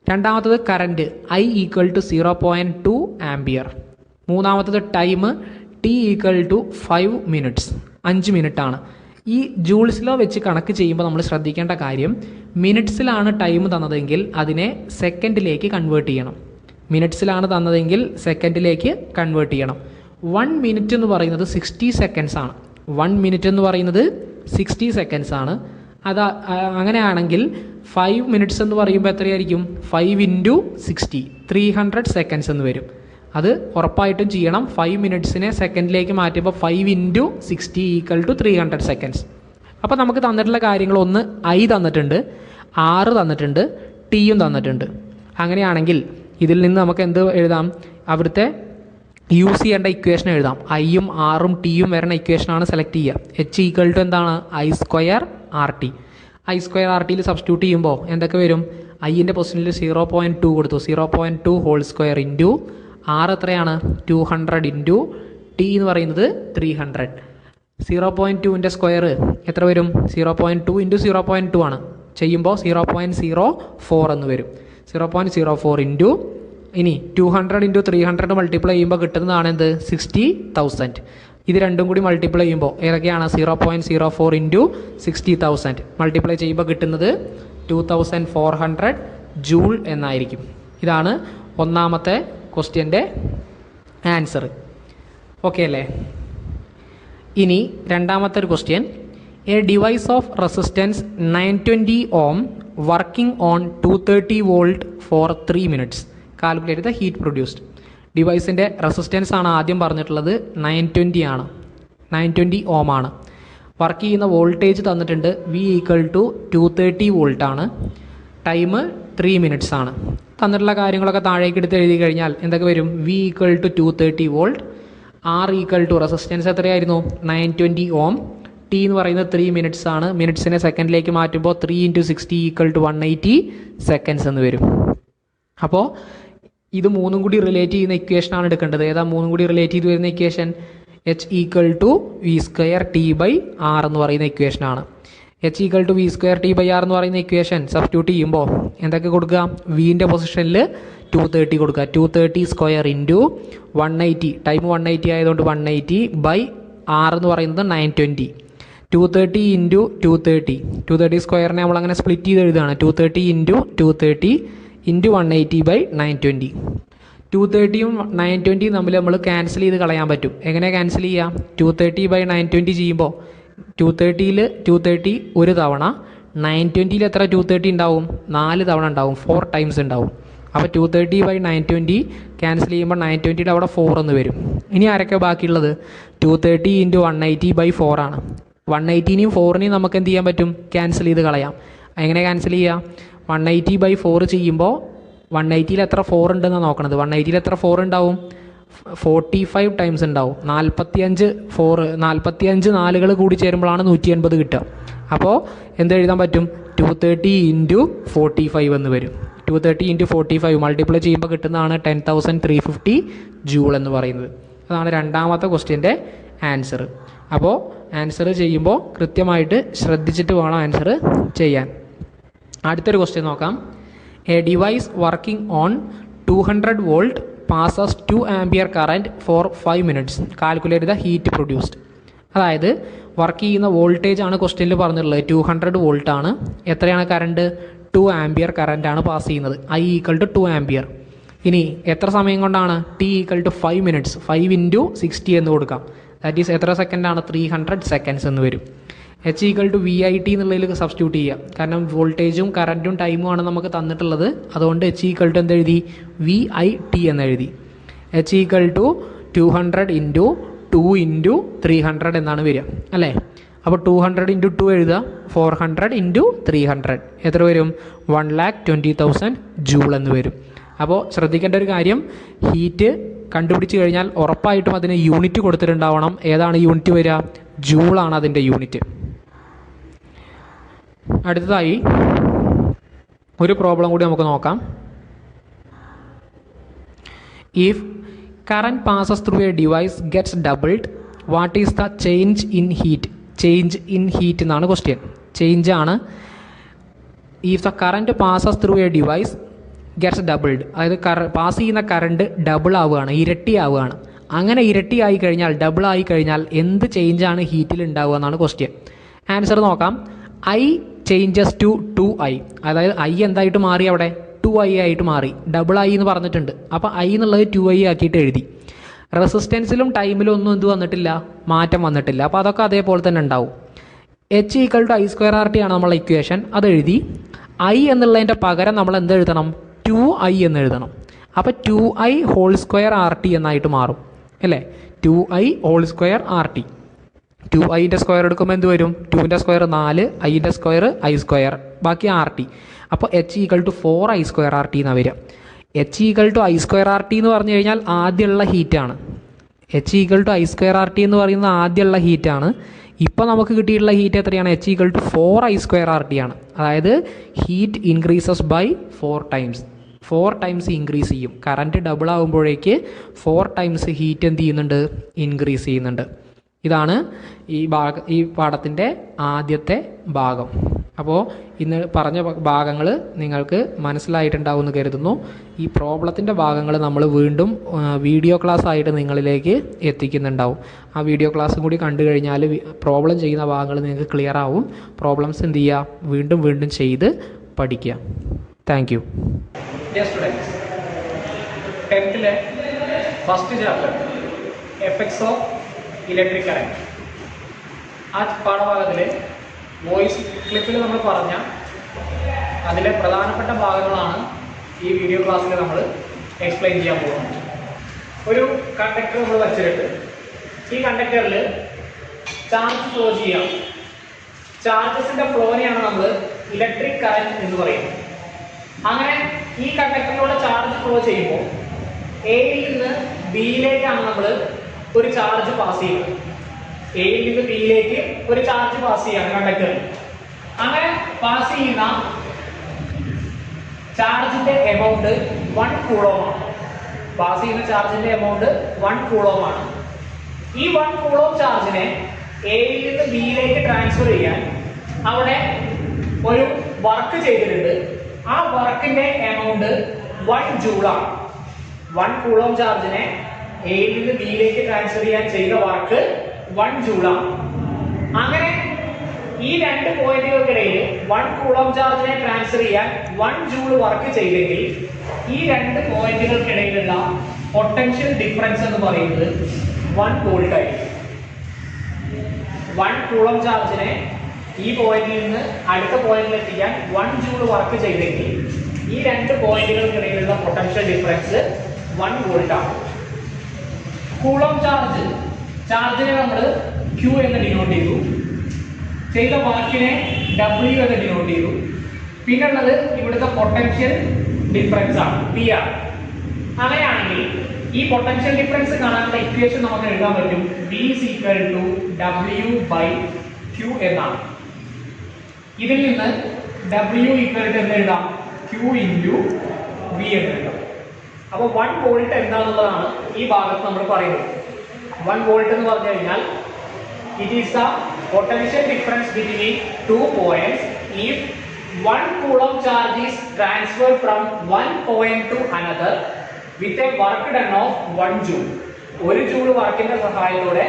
രണ്ടാമത്തത് current I equal to 0.2 ampere. മൂന്നാമത്തത് time T equal to 5 minutes, 5 മിനിറ്റാണ്. ഈ ജൂൾസിലോ വെച്ച് കണക്ക് ചെയ്യുമ്പോൾ നമ്മൾ ശ്രദ്ധിക്കേണ്ട കാര്യം, മിനിറ്റ്സിലാണ് ടൈം തന്നതെങ്കിൽ അതിനെ സെക്കൻഡിലേക്ക് കൺവേർട്ട് ചെയ്യണം. മിനിറ്റ്സിലാണ് തന്നതെങ്കിൽ സെക്കൻഡിലേക്ക് കൺവേർട്ട് ചെയ്യണം. 1 മിനിറ്റ് എന്ന് പറയുന്നത് 60 സെക്കൻഡ്സ് ആണ്. 1 മിനിറ്റ് എന്ന് പറയുന്നത് 60 സെക്കൻഡ്സ് ആണ്. അങ്ങനെയാണെങ്കിൽ 5 മിനിറ്റ്സ് എന്ന് പറയുമ്പോൾ എത്രയായിരിക്കും? 5 ഇൻറ്റു 60, 300 സെക്കൻഡ്സ് എന്ന് വരും. അത് ഉറപ്പായിട്ടും ചെയ്യണം. 5 മിനിറ്റ്സിനെ സെക്കൻഡിലേക്ക് മാറ്റുമ്പോൾ 5 ഇൻറ്റു 60 ഈക്വൽ ടു 300 സെക്കൻഡ്സ്. അപ്പോൾ നമുക്ക് തന്നിട്ടുള്ള കാര്യങ്ങൾ ഒന്ന് ഐ തന്നിട്ടുണ്ട്, ആറ് തന്നിട്ടുണ്ട്, ടിയും തന്നിട്ടുണ്ട്. അങ്ങനെയാണെങ്കിൽ ഇതിൽ നിന്ന് നമുക്ക് എന്ത് എഴുതാം? അവിടുത്തെ യൂസ് ചെയ്യേണ്ട ഇക്വേഷൻ എഴുതാം. ഐയും ആറും ടിയും വരുന്ന ഇക്വേഷനാണ് സെലക്ട് ചെയ്യുക. എച്ച് ഈക്വൽ ടു എന്താണ്? I square R T. I square R ടിയിൽ സബ്സ്റ്റിറ്റ്യൂട്ട് ചെയ്യുമ്പോൾ എന്തൊക്കെ വരും? ഐൻ്റെ പൊസിഷനിൽ 0.2 കൊടുത്തു. 0.2 ഹോൾ സ്ക്വയർ ഇൻറ്റു ആർ എത്രയാണ്? 200 ഇൻറ്റു ടി എന്ന് പറയുന്നത് 300. 0.2ൻ്റെ സ്ക്വയർ എത്ര വരും? 0.2 ഇൻറ്റു 0.2 ആണ്. ചെയ്യുമ്പോൾ 0.04 എന്ന് വരും. 0.04 ഇൻറ്റു ഇനി 200 ഇൻറ്റു 300 മൾട്ടിപ്ലൈ ചെയ്യുമ്പോൾ കിട്ടുന്നതാണ് എന്ത്? 60,000. ഇത് രണ്ടും കൂടി മൾട്ടിപ്ലൈ ചെയ്യുമ്പോൾ ഏതൊക്കെയാണ്? 0.04 ഇൻറ്റു 60,000 മൾട്ടിപ്ലൈ ചെയ്യുമ്പോൾ കിട്ടുന്നത് 2400 ജൂൾ എന്നായിരിക്കും. ഇതാണ് ഒന്നാമത്തെ ക്വസ്റ്റ്യൻ്റെ ആൻസർ. ഓക്കെ അല്ലേ? ഇനി രണ്ടാമത്തെ ഒരു question, a device of resistance 920 ohm working on 230 volt for 3 minutes. Calculate the heat produced. ഡിവൈസിൻ്റെ റെസിസ്റ്റൻസ് ആണ് ആദ്യം പറഞ്ഞിട്ടുള്ളത്, 920 ആണ്, 920 ohm ആണ്. വർക്ക് ചെയ്യുന്ന വോൾട്ടേജ് തന്നിട്ടുണ്ട്, V = 230 volt ആണ്. ടൈം 3 minutes ആണ്. തന്നിട്ടുള്ള കാര്യങ്ങളൊക്കെ താഴേക്ക് എടുത്ത് എഴുതി കഴിഞ്ഞാൽ എന്തൊക്കെ വരും? V = 230 volt, R = റെസിസ്റ്റൻസ് എത്രയായിരുന്നു? 920 ohm, T എന്ന് പറയുന്നത് 3 minutes ആണ്. മിനിറ്റ്സിനെ സെക്കൻഡിലേക്ക് മാറ്റുമ്പോൾ 3 × 60 = 180 seconds എന്ന് വരും. അപ്പോൾ ഇത് മൂന്നും കൂടി റിലേറ്റ് ചെയ്യുന്ന ഇക്വേഷനാണ് എടുക്കേണ്ടത്. ഏതാ മൂന്നും കൂടി റിലേറ്റ് ചെയ്ത് വരുന്ന ഇക്വേഷൻ? H = V²T/R എന്ന് പറയുന്ന ഇക്വേഷനാണ്. H = V²T/R എന്ന് പറയുന്ന ഇക്വേഷൻ സബ്സ്റ്റിറ്റ്യൂട്ട് ചെയ്യുമ്പോൾ എന്തൊക്കെ കൊടുക്കുക? വിൻ്റെ പൊസിഷനിൽ 230 കൊടുക്കുക. 230² × 180, ടൈം 180 ആയതുകൊണ്ട് 180/R എന്ന് പറയുന്നത് 920. 230 × 230, 230² നമ്മളങ്ങനെ സ്പ്ലിറ്റ് ചെയ്ത് എഴുതുകയാണ്. 230 × 230 × 180/920. 230ഉം 920 തമ്മിൽ നമ്മൾ ക്യാൻസൽ ചെയ്ത് കളയാൻ പറ്റും. എങ്ങനെ ക്യാൻസൽ ചെയ്യാം? 230/920 ചെയ്യുമ്പോൾ 230ൽ 230 ഒരു തവണ, 920ൽ എത്ര 230 ഉണ്ടാവും? 4 തവണ ഉണ്ടാവും, 4 times ഉണ്ടാവും. അപ്പോൾ 230/920 ക്യാൻസൽ ചെയ്യുമ്പോൾ 920യുടെ അവിടെ 4 എന്ന് വരും. ഇനി ആരൊക്കെ ബാക്കിയുള്ളത്? 230 × 180/4 ആണ്. 180നെയും 4നെയും നമുക്ക് എന്ത് ചെയ്യാൻ പറ്റും? ക്യാൻസൽ ചെയ്ത് കളയാം. എങ്ങനെ ക്യാൻസൽ ചെയ്യുക? 180/4 ചെയ്യുമ്പോൾ 180ൽ എത്ര 4 ഉണ്ടെന്ന് നോക്കണത്. 180ൽ എത്ര 4 ഉണ്ടാവും? 45 times ഉണ്ടാവും. 45 നാലുകൾ കൂടി ചേരുമ്പോഴാണ് 180 കിട്ടുക. അപ്പോൾ എന്തെഴുതാൻ പറ്റും? 230 × 45 എന്ന് വരും. 230 × 45 മൾട്ടിപ്ലൈ ചെയ്യുമ്പോൾ കിട്ടുന്നതാണ് 10,350 ജൂൾ എന്ന് പറയുന്നത്. അതാണ് രണ്ടാമത്തെ ക്വസ്റ്റ്യൻ്റെ ആൻസർ. അപ്പോൾ ആൻസർ ചെയ്യുമ്പോൾ കൃത്യമായിട്ട് ശ്രദ്ധിച്ചിട്ട് വേണം ആൻസർ ചെയ്യാൻ. അടുത്തൊരു ക്വസ്റ്റ്യൻ നോക്കാം. A device working on 200 volt passes 2 ampere current for 5 minutes. Calculate the heat produced. അതായത് വർക്ക് ചെയ്യുന്ന വോൾട്ടേജ് ആണ് ക്വസ്റ്റ്യനിൽ പറഞ്ഞിട്ടുള്ളത്. 200 volt ആണ്. എത്രയാണ് കറണ്ട്? 2 ampere കറൻ്റ് ആണ് പാസ് ചെയ്യുന്നത്. I = 2 ampere. ഇനി എത്ര സമയം കൊണ്ടാണ്? T = 5 minutes. 5 × 60 എന്ന് കൊടുക്കാം. ദാറ്റ് ഈസ് എത്ര സെക്കൻഡാണ്? 300 seconds എന്ന് വരും. H = VIT എന്നുള്ളതിൽ സബ്സ്റ്റിറ്റ്യൂട്ട് ചെയ്യുക. കാരണം വോൾട്ടേജും കറൻറ്റും ടൈമും ആണ് നമുക്ക് തന്നിട്ടുള്ളത്. അതുകൊണ്ട് H = എന്തെഴുതി? VIT എന്നെഴുതി. H = 200 × 2 × 300 എന്നാണ് വരിക അല്ലേ? അപ്പോൾ 200 × 2 എഴുതുക, 400 × 300 എത്ര വരും? 1,20,000 ജൂൾ എന്ന് വരും. അപ്പോൾ ശ്രദ്ധിക്കേണ്ട ഒരു കാര്യം, ഹീറ്റ് കണ്ടുപിടിച്ച് കഴിഞ്ഞാൽ ഉറപ്പായിട്ടും അതിന് യൂണിറ്റ് കൊടുത്തിട്ടുണ്ടാവണം. ഏതാണ് യൂണിറ്റ് വരിക? ജൂളാണ് അതിൻ്റെ യൂണിറ്റ്. അടുത്തതായി ഒരു പ്രോബ്ലം കൂടി നമുക്ക് നോക്കാം. If current passes through A device gets doubled, what is the change in heat? Change in heat എന്നാണ് ക്വസ്റ്റ്യൻ. ചേഞ്ച് ആണ്. If the current passes through A device gets doubled, അതായത് പാസ് ചെയ്യുന്ന കറണ്ട് ഡബിൾ ആവുകയാണ്, ഇരട്ടി ആവുകയാണ്. അങ്ങനെ ഇരട്ടി ആയി കഴിഞ്ഞാൽ, ഡബിൾ ആയി കഴിഞ്ഞാൽ എന്ത് ചേഞ്ചാണ് ഹീറ്റിൽ ഉണ്ടാവുക എന്നാണ് ക്വസ്റ്റ്യൻ. ആൻസർ നോക്കാം. I ചേഞ്ചസ് ടു 2I, അതായത് I എന്തായിട്ട് മാറി? അവിടെ 2I ആയിട്ട് മാറി. ഡബിൾ I എന്ന് പറഞ്ഞിട്ടുണ്ട്. അപ്പോൾ I എന്നുള്ളത് 2I ആക്കിയിട്ട് എഴുതി. റെസിസ്റ്റൻസിലും ടൈമിലും ഒന്നും എന്ത് വന്നിട്ടില്ല? മാറ്റം വന്നിട്ടില്ല. അപ്പോൾ അതൊക്കെ അതേപോലെ തന്നെ ഉണ്ടാവും. H = I²RT ആണ് നമ്മളെ ഇക്വേഷൻ. അത് എഴുതി. I എന്നുള്ളതിൻ്റെ പകരം നമ്മൾ എന്ത് എഴുതണം? 2I എന്ന് എഴുതണം. അപ്പോൾ 2I² എന്നായിട്ട് മാറും അല്ലേ? 2I²RT. 2iൻ്റെ സ്ക്വയർ എടുക്കുമ്പോൾ എന്ത് വരും? 2ൻ്റെ സ്ക്വയർ 4, iൻ്റെ സ്ക്വയർ I², ബാക്കി RT. അപ്പോൾ H = 4I²RT എന്നാണ് വരിക. H = I²RT എന്ന് പറഞ്ഞു കഴിഞ്ഞാൽ ആദ്യമുള്ള ഹീറ്റാണ്. H = I²RT എന്ന് പറയുന്നത് ആദ്യമുള്ള ഹീറ്റാണ്. ഇപ്പോൾ നമുക്ക് കിട്ടിയിട്ടുള്ള ഹീറ്റ് എത്രയാണ്? H = 4I²RT ആണ്. അതായത് ഹീറ്റ് increases by 4 times. 4 times increase ചെയ്യും. കറൻറ്റ് ഡബിൾ ആകുമ്പോഴേക്ക് 4 times ഹീറ്റ് എന്ത് ചെയ്യുന്നുണ്ട്? ഇൻക്രീസ് ചെയ്യുന്നുണ്ട്. ഇതാണ് ഈ പാഠത്തിൻ്റെ ആദ്യത്തെ ഭാഗം. അപ്പോൾ ഇന്ന് പറഞ്ഞ ഭാഗങ്ങൾ നിങ്ങൾക്ക് മനസ്സിലായിട്ടുണ്ടാവുമെന്ന് കരുതുന്നു. ഈ പ്രോബ്ലത്തിൻ്റെ ഭാഗങ്ങൾ നമ്മൾ വീണ്ടും വീഡിയോ ക്ലാസ് ആയിട്ട് നിങ്ങളിലേക്ക് എത്തിക്കുന്നുണ്ടാവും. ആ വീഡിയോ ക്ലാസ്സും കൂടി കണ്ടു കഴിഞ്ഞാൽ പ്രോബ്ലം ചെയ്യുന്ന ഭാഗങ്ങൾ നിങ്ങൾക്ക് ക്ലിയർ ആവും. പ്രോബ്ലംസ് എന്ത് ചെയ്യുക? വീണ്ടും ചെയ്ത് പഠിക്കുക. Thank you. Dear students, 10th first chapter effects of electric current, ആ പാഠഭാഗത്തിലെ വോയിസ് ക്ലിപ്പിൽ നമ്മൾ പറഞ്ഞ അതിലെ പ്രധാനപ്പെട്ട ഭാഗങ്ങളാണ് ഈ വീഡിയോ ക്ലാസ്സിൽ നമ്മൾ എക്സ്പ്ലെയിൻ ചെയ്യാൻ പോകുന്നത്. ഒരു കണ്ടക്ടർ നമ്മൾ വച്ചിട്ട് ഈ കണ്ടക്ടറിൽ ചാർജ് ഫ്ലോ ചെയ്യാം. ചാർജസിന്റെ ഫ്ലോനെയാണ് നമ്മൾ ഇലക്ട്രിക് കറന്റ് എന്ന് പറയുന്നത്. അങ്ങനെ ഈ കണ്ടക്ടറിലൂടെ ചാർജ് ഫ്ലോ ചെയ്യുമ്പോൾ എയിൽ നിന്ന് ബിയിലേക്കാണ് നമ്മൾ ഒരു ചാർജ് പാസ് ചെയ്യുന്നത്. എയിൽ നിന്ന് ബിയിലേക്ക് ഒരു ചാർജ് പാസ് ചെയ്യാണ് കണ്ടക്ടറിൽ. അങ്ങനെ പാസ് ചെയ്യുന്ന ചാർജിന്റെ എമൗണ്ട് 1 കൂളോമാണ്. പാസ് ചെയ്യുന്ന ചാർജിന്റെ എമൗണ്ട് 1 കൂളോമാണ്. ഈ 1 കൂളോം ചാർജിനെ എയിൽ നിന്ന് ബിയിലേക്ക് ട്രാൻസ്ഫർ ചെയ്യാൻ അവിടെ ഒരു വർക്ക് ചെയ്തിട്ടുണ്ട്. ആ വർക്കിന്റെ എമൗണ്ട് 1 ജൂളാണ്. 1 കൂളോം ചാർജിനെ എയിൽ നിന്ന് ബിയിലേക്ക് ട്രാൻസ്ഫർ ചെയ്യാൻ ചെയ്ത വർക്ക് 1 ജൂളാണ്. അങ്ങനെ ഈ രണ്ട് പോയിന്റുകൾക്കിടയിൽ 1 കൂളോം ചാർജിനെ ട്രാൻസ്ഫർ ചെയ്യാൻ 1 ജൂൾ വർക്ക് ചെയ്തെങ്കിൽ ഈ രണ്ട് പോയിന്റുകൾക്കിടയിലുള്ള പൊട്ടൻഷ്യൽ ഡിഫറൻസ് എന്ന് പറയുന്നത് 1 വോൾട്ട് ആയിരിക്കും. 1 കൂളോം ചാർജിനെ ഈ പോയിന്റിൽ നിന്ന് അടുത്ത പോയിന്റിൽ എത്തിക്കാൻ 1 ജൂൾ വർക്ക് ചെയ്തെങ്കിൽ ഈ രണ്ട് പോയിന്റുകൾക്കിടയിലുള്ള പൊട്ടൻഷ്യൽ ഡിഫറൻസ് 1 വോൾട്ട് ആണ്. കൂളോം ചാർജിനെ നമ്മൾ Q എന്ന് ഡിനോട്ട് ചെയ്തു, ചെയ്ത വർക്കിനെ W എന്ന് ഡിനോട്ട് ചെയ്തു. പിന്നുള്ളത് ഇവിടുത്തെ പൊട്ടൻഷ്യൽ ഡിഫറൻസ് ആണ്, PR. അങ്ങനെയാണെങ്കിൽ ഈ പൊട്ടൻഷ്യൽ ഡിഫറൻസ് കാണാനുള്ള ഇക്വേഷൻ നമുക്ക് എഴുതാൻ പറ്റും V = W/Q എന്നാണ്. ഇതിൽ നിന്ന് W = എന്ന് എഴുതാം, Q × V എന്ന് എഴുതാം. അപ്പോൾ 1 വോൾട്ട് എന്താണെന്നുള്ളതാണ് ഈ ഭാഗത്ത് നമ്മൾ പറയുന്നത്. 1 വോൾട്ട് എന്ന് പറഞ്ഞു കഴിഞ്ഞാൽ it is the potential difference between 2 points if 1 coulomb charge is transferred from one point to another with a work done of 1 joule. 1 joule വർക്കിന്റെ സഹായത്തോടെ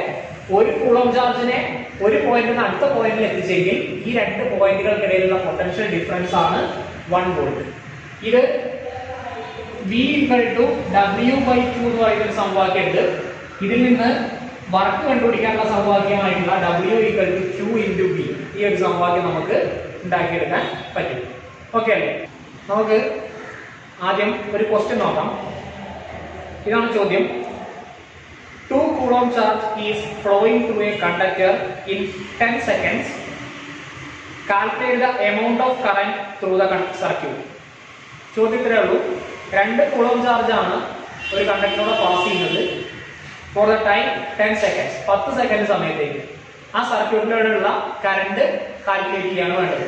1 കൂളോം ചാർജിനെ ഒരു പോയിന്റിൽ നിന്ന് അടുത്ത പോയിന്റിൽ എത്തിച്ചെങ്കിൽ ഈ രണ്ട് പോയിന്റുകൾക്കിടയിലുള്ള പൊട്ടൻഷ്യൽ ഡിഫറൻസ് ആണ് 1 വോൾട്ട്. ഇത് V = W/Q എന്ന് പറയുന്ന ഒരു സമവാക്യമുണ്ട്. ഇതിൽ നിന്ന് വർക്ക് കണ്ടുപിടിക്കാനുള്ള സമവാക്യമായിട്ടുള്ള W = Q × V, ഈ ഒരു സമവാക്യം നമുക്ക് ഉണ്ടാക്കിയെടുക്കാൻ പറ്റും. ഓക്കെ അല്ലേ? നമുക്ക് ആദ്യം ഒരു ക്വസ്റ്റ്യൻ നോക്കാം. ഇതാണ് ചോദ്യം. 2 coulomb charge is flowing through a conductor in 10 seconds. Calculate the amount of current through the circuit. ചോദ്യത്തിലേ ഉള്ളൂ, 2 കൂളോം ചാർജ് ആണ് ഒരു കണ്ടക്ടറിലൂടെ പാസ് ചെയ്യുന്നത് for the time 10 seconds, 10 second സമയത്തേക്ക്. ആ സർക്യൂട്ടിലൂടെയുള്ള കറണ്ട് കാൽക്കുലേറ്റ് ചെയ്യാണ് വേണ്ടത്.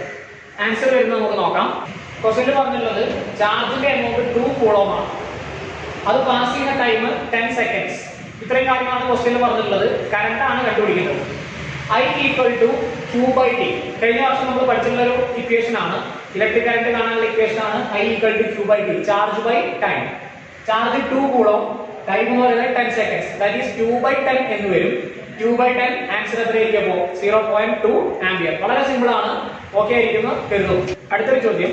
ആൻസർ വരുന്നത് നമുക്ക് നോക്കാം. ക്വസ്റ്റ്യനിൽ പറഞ്ഞിട്ടുള്ളത് ചാർജിന്റെ എമൗണ്ട് 2 കൂളോം ആണ്. അത് പാസ് ചെയ്യുന്ന ടൈം 10 സെക്കൻഡ്സ്. ഇത്രയും കാര്യങ്ങളാണ് ക്വസ്റ്റ്യനിൽ പറഞ്ഞിട്ടുള്ളത്. കറണ്ട് ആണ് കണ്ടുപിടിക്കുന്നത്. I = Q/T. കഴിഞ്ഞ വർഷം നമ്മൾ പഠിച്ചിട്ടുള്ള ഒരു ഇക്വേഷൻ ആണ്, ഇലക്ട്രിക് കറന്റ് കാണാനുള്ള ഇക്വേഷൻ ആണ് I = Q/T, charge by time. Charge 2 coulomb, time എന്ന് പറയുന്നത് 10 സെക്കൻഡ്സ്, ദാറ്റ് ഈസ് Q/10 എന്ന് വരും. Q/10 ആൻസർ എത്രയായിരിക്കും? 0.2 ആംപിയർ. വളരെ സിമ്പിൾ ആണ്. ഓക്കെ ആയിരിക്കുന്നു കരുതുന്നു. അടുത്തൊരു ചോദ്യം.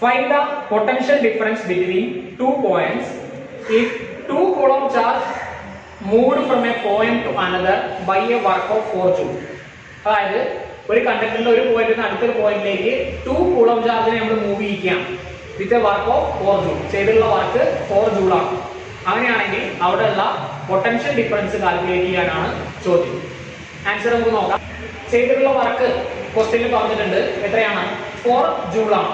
Find the potential difference between 2 points if 2 coulomb charge moved from a point to another by a work of 4 joule. അതായത് ഒരു കണ്ടക്ടറിന്റെ ഒരു പോയിന്റിൽ നിന്ന് അടുത്തൊരു പോയിന്റിലേക്ക് 2 കൂളോം ചാർജിനെ നമ്മൾ മൂവ് ചെയ്യിക്കുകയാണ് with a work of 4 joule. ചെയ്തിട്ടുള്ള വർക്ക് 4 ജൂളാണ്. അങ്ങനെയാണെങ്കിൽ അവിടെയുള്ള പൊട്ടൻഷ്യൽ ഡിഫറൻസ് കാൽക്കുലേറ്റ് ചെയ്യാനാണ് ചോദ്യം. ആൻസർ നമുക്ക് നോക്കാം. ചെയ്തിട്ടുള്ള വർക്ക് ക്വസ്റ്റ്യനിൽ പറഞ്ഞിട്ടുണ്ട്, എത്രയാണ്? 4 ജൂളാണ്.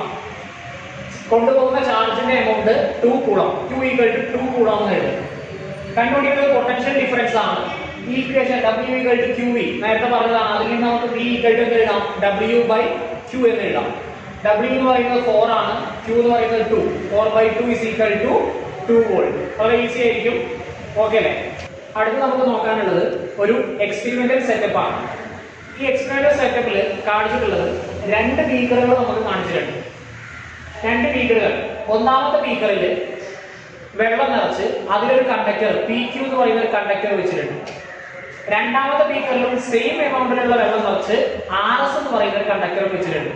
കൊണ്ടുപോകുന്ന ചാർജിന്റെ എമൗണ്ട് 2 കൂളോം, Q = 2 കൂളോം എന്ന് എഴുതും. കണ്ടുപിടിക്കുന്നത് പൊട്ടൻഷ്യൽ ഡിഫറൻസ് ആണ്. ഈ ഇക്വേഷൻ W = QV നേരത്തെ പറഞ്ഞതാണ്. അതിൽ നിന്ന് നമുക്ക് V = എന്ന് എഴുതാം, W/Q എന്ന് എഴുതാം. W എന്ന് പറയുന്നത് 4 ആണ്, Q എന്ന് പറയുന്നത് 2. 4/2 = 2 വോൾട്ട്. വളരെ ഈസി ആയിരിക്കും. ഓക്കെ അല്ലേ? അടുത്ത് നമുക്ക് നോക്കാനുള്ളത് ഒരു എക്സ്പെരിമെന്റൽ സെറ്റപ്പ് ആണ്. ഈ എക്സ്പെരിമെന്റൽ സെറ്റപ്പിൽ കാണിച്ചിട്ടുള്ളത് 2 ബീക്കറുകൾ നമുക്ക് കാണിച്ചിട്ടുണ്ട്. 2 ബീക്കറുകൾ. ഒന്നാമത്തെ ബീക്കറിൽ വെള്ളം നിറച്ച് അതിലൊരു കണ്ടക്ടർ PQ എന്ന് പറയുന്ന ഒരു കണ്ടക്ടർ വെച്ചിട്ടുണ്ട്. രണ്ടാമത്തെ ബീക്കറിലും സെയിം എമൗണ്ടിലുള്ള വെള്ളം നിറച്ച് RS എന്ന് പറയുന്ന ഒരു കണ്ടക്ടർ വെച്ചിട്ടുണ്ട്.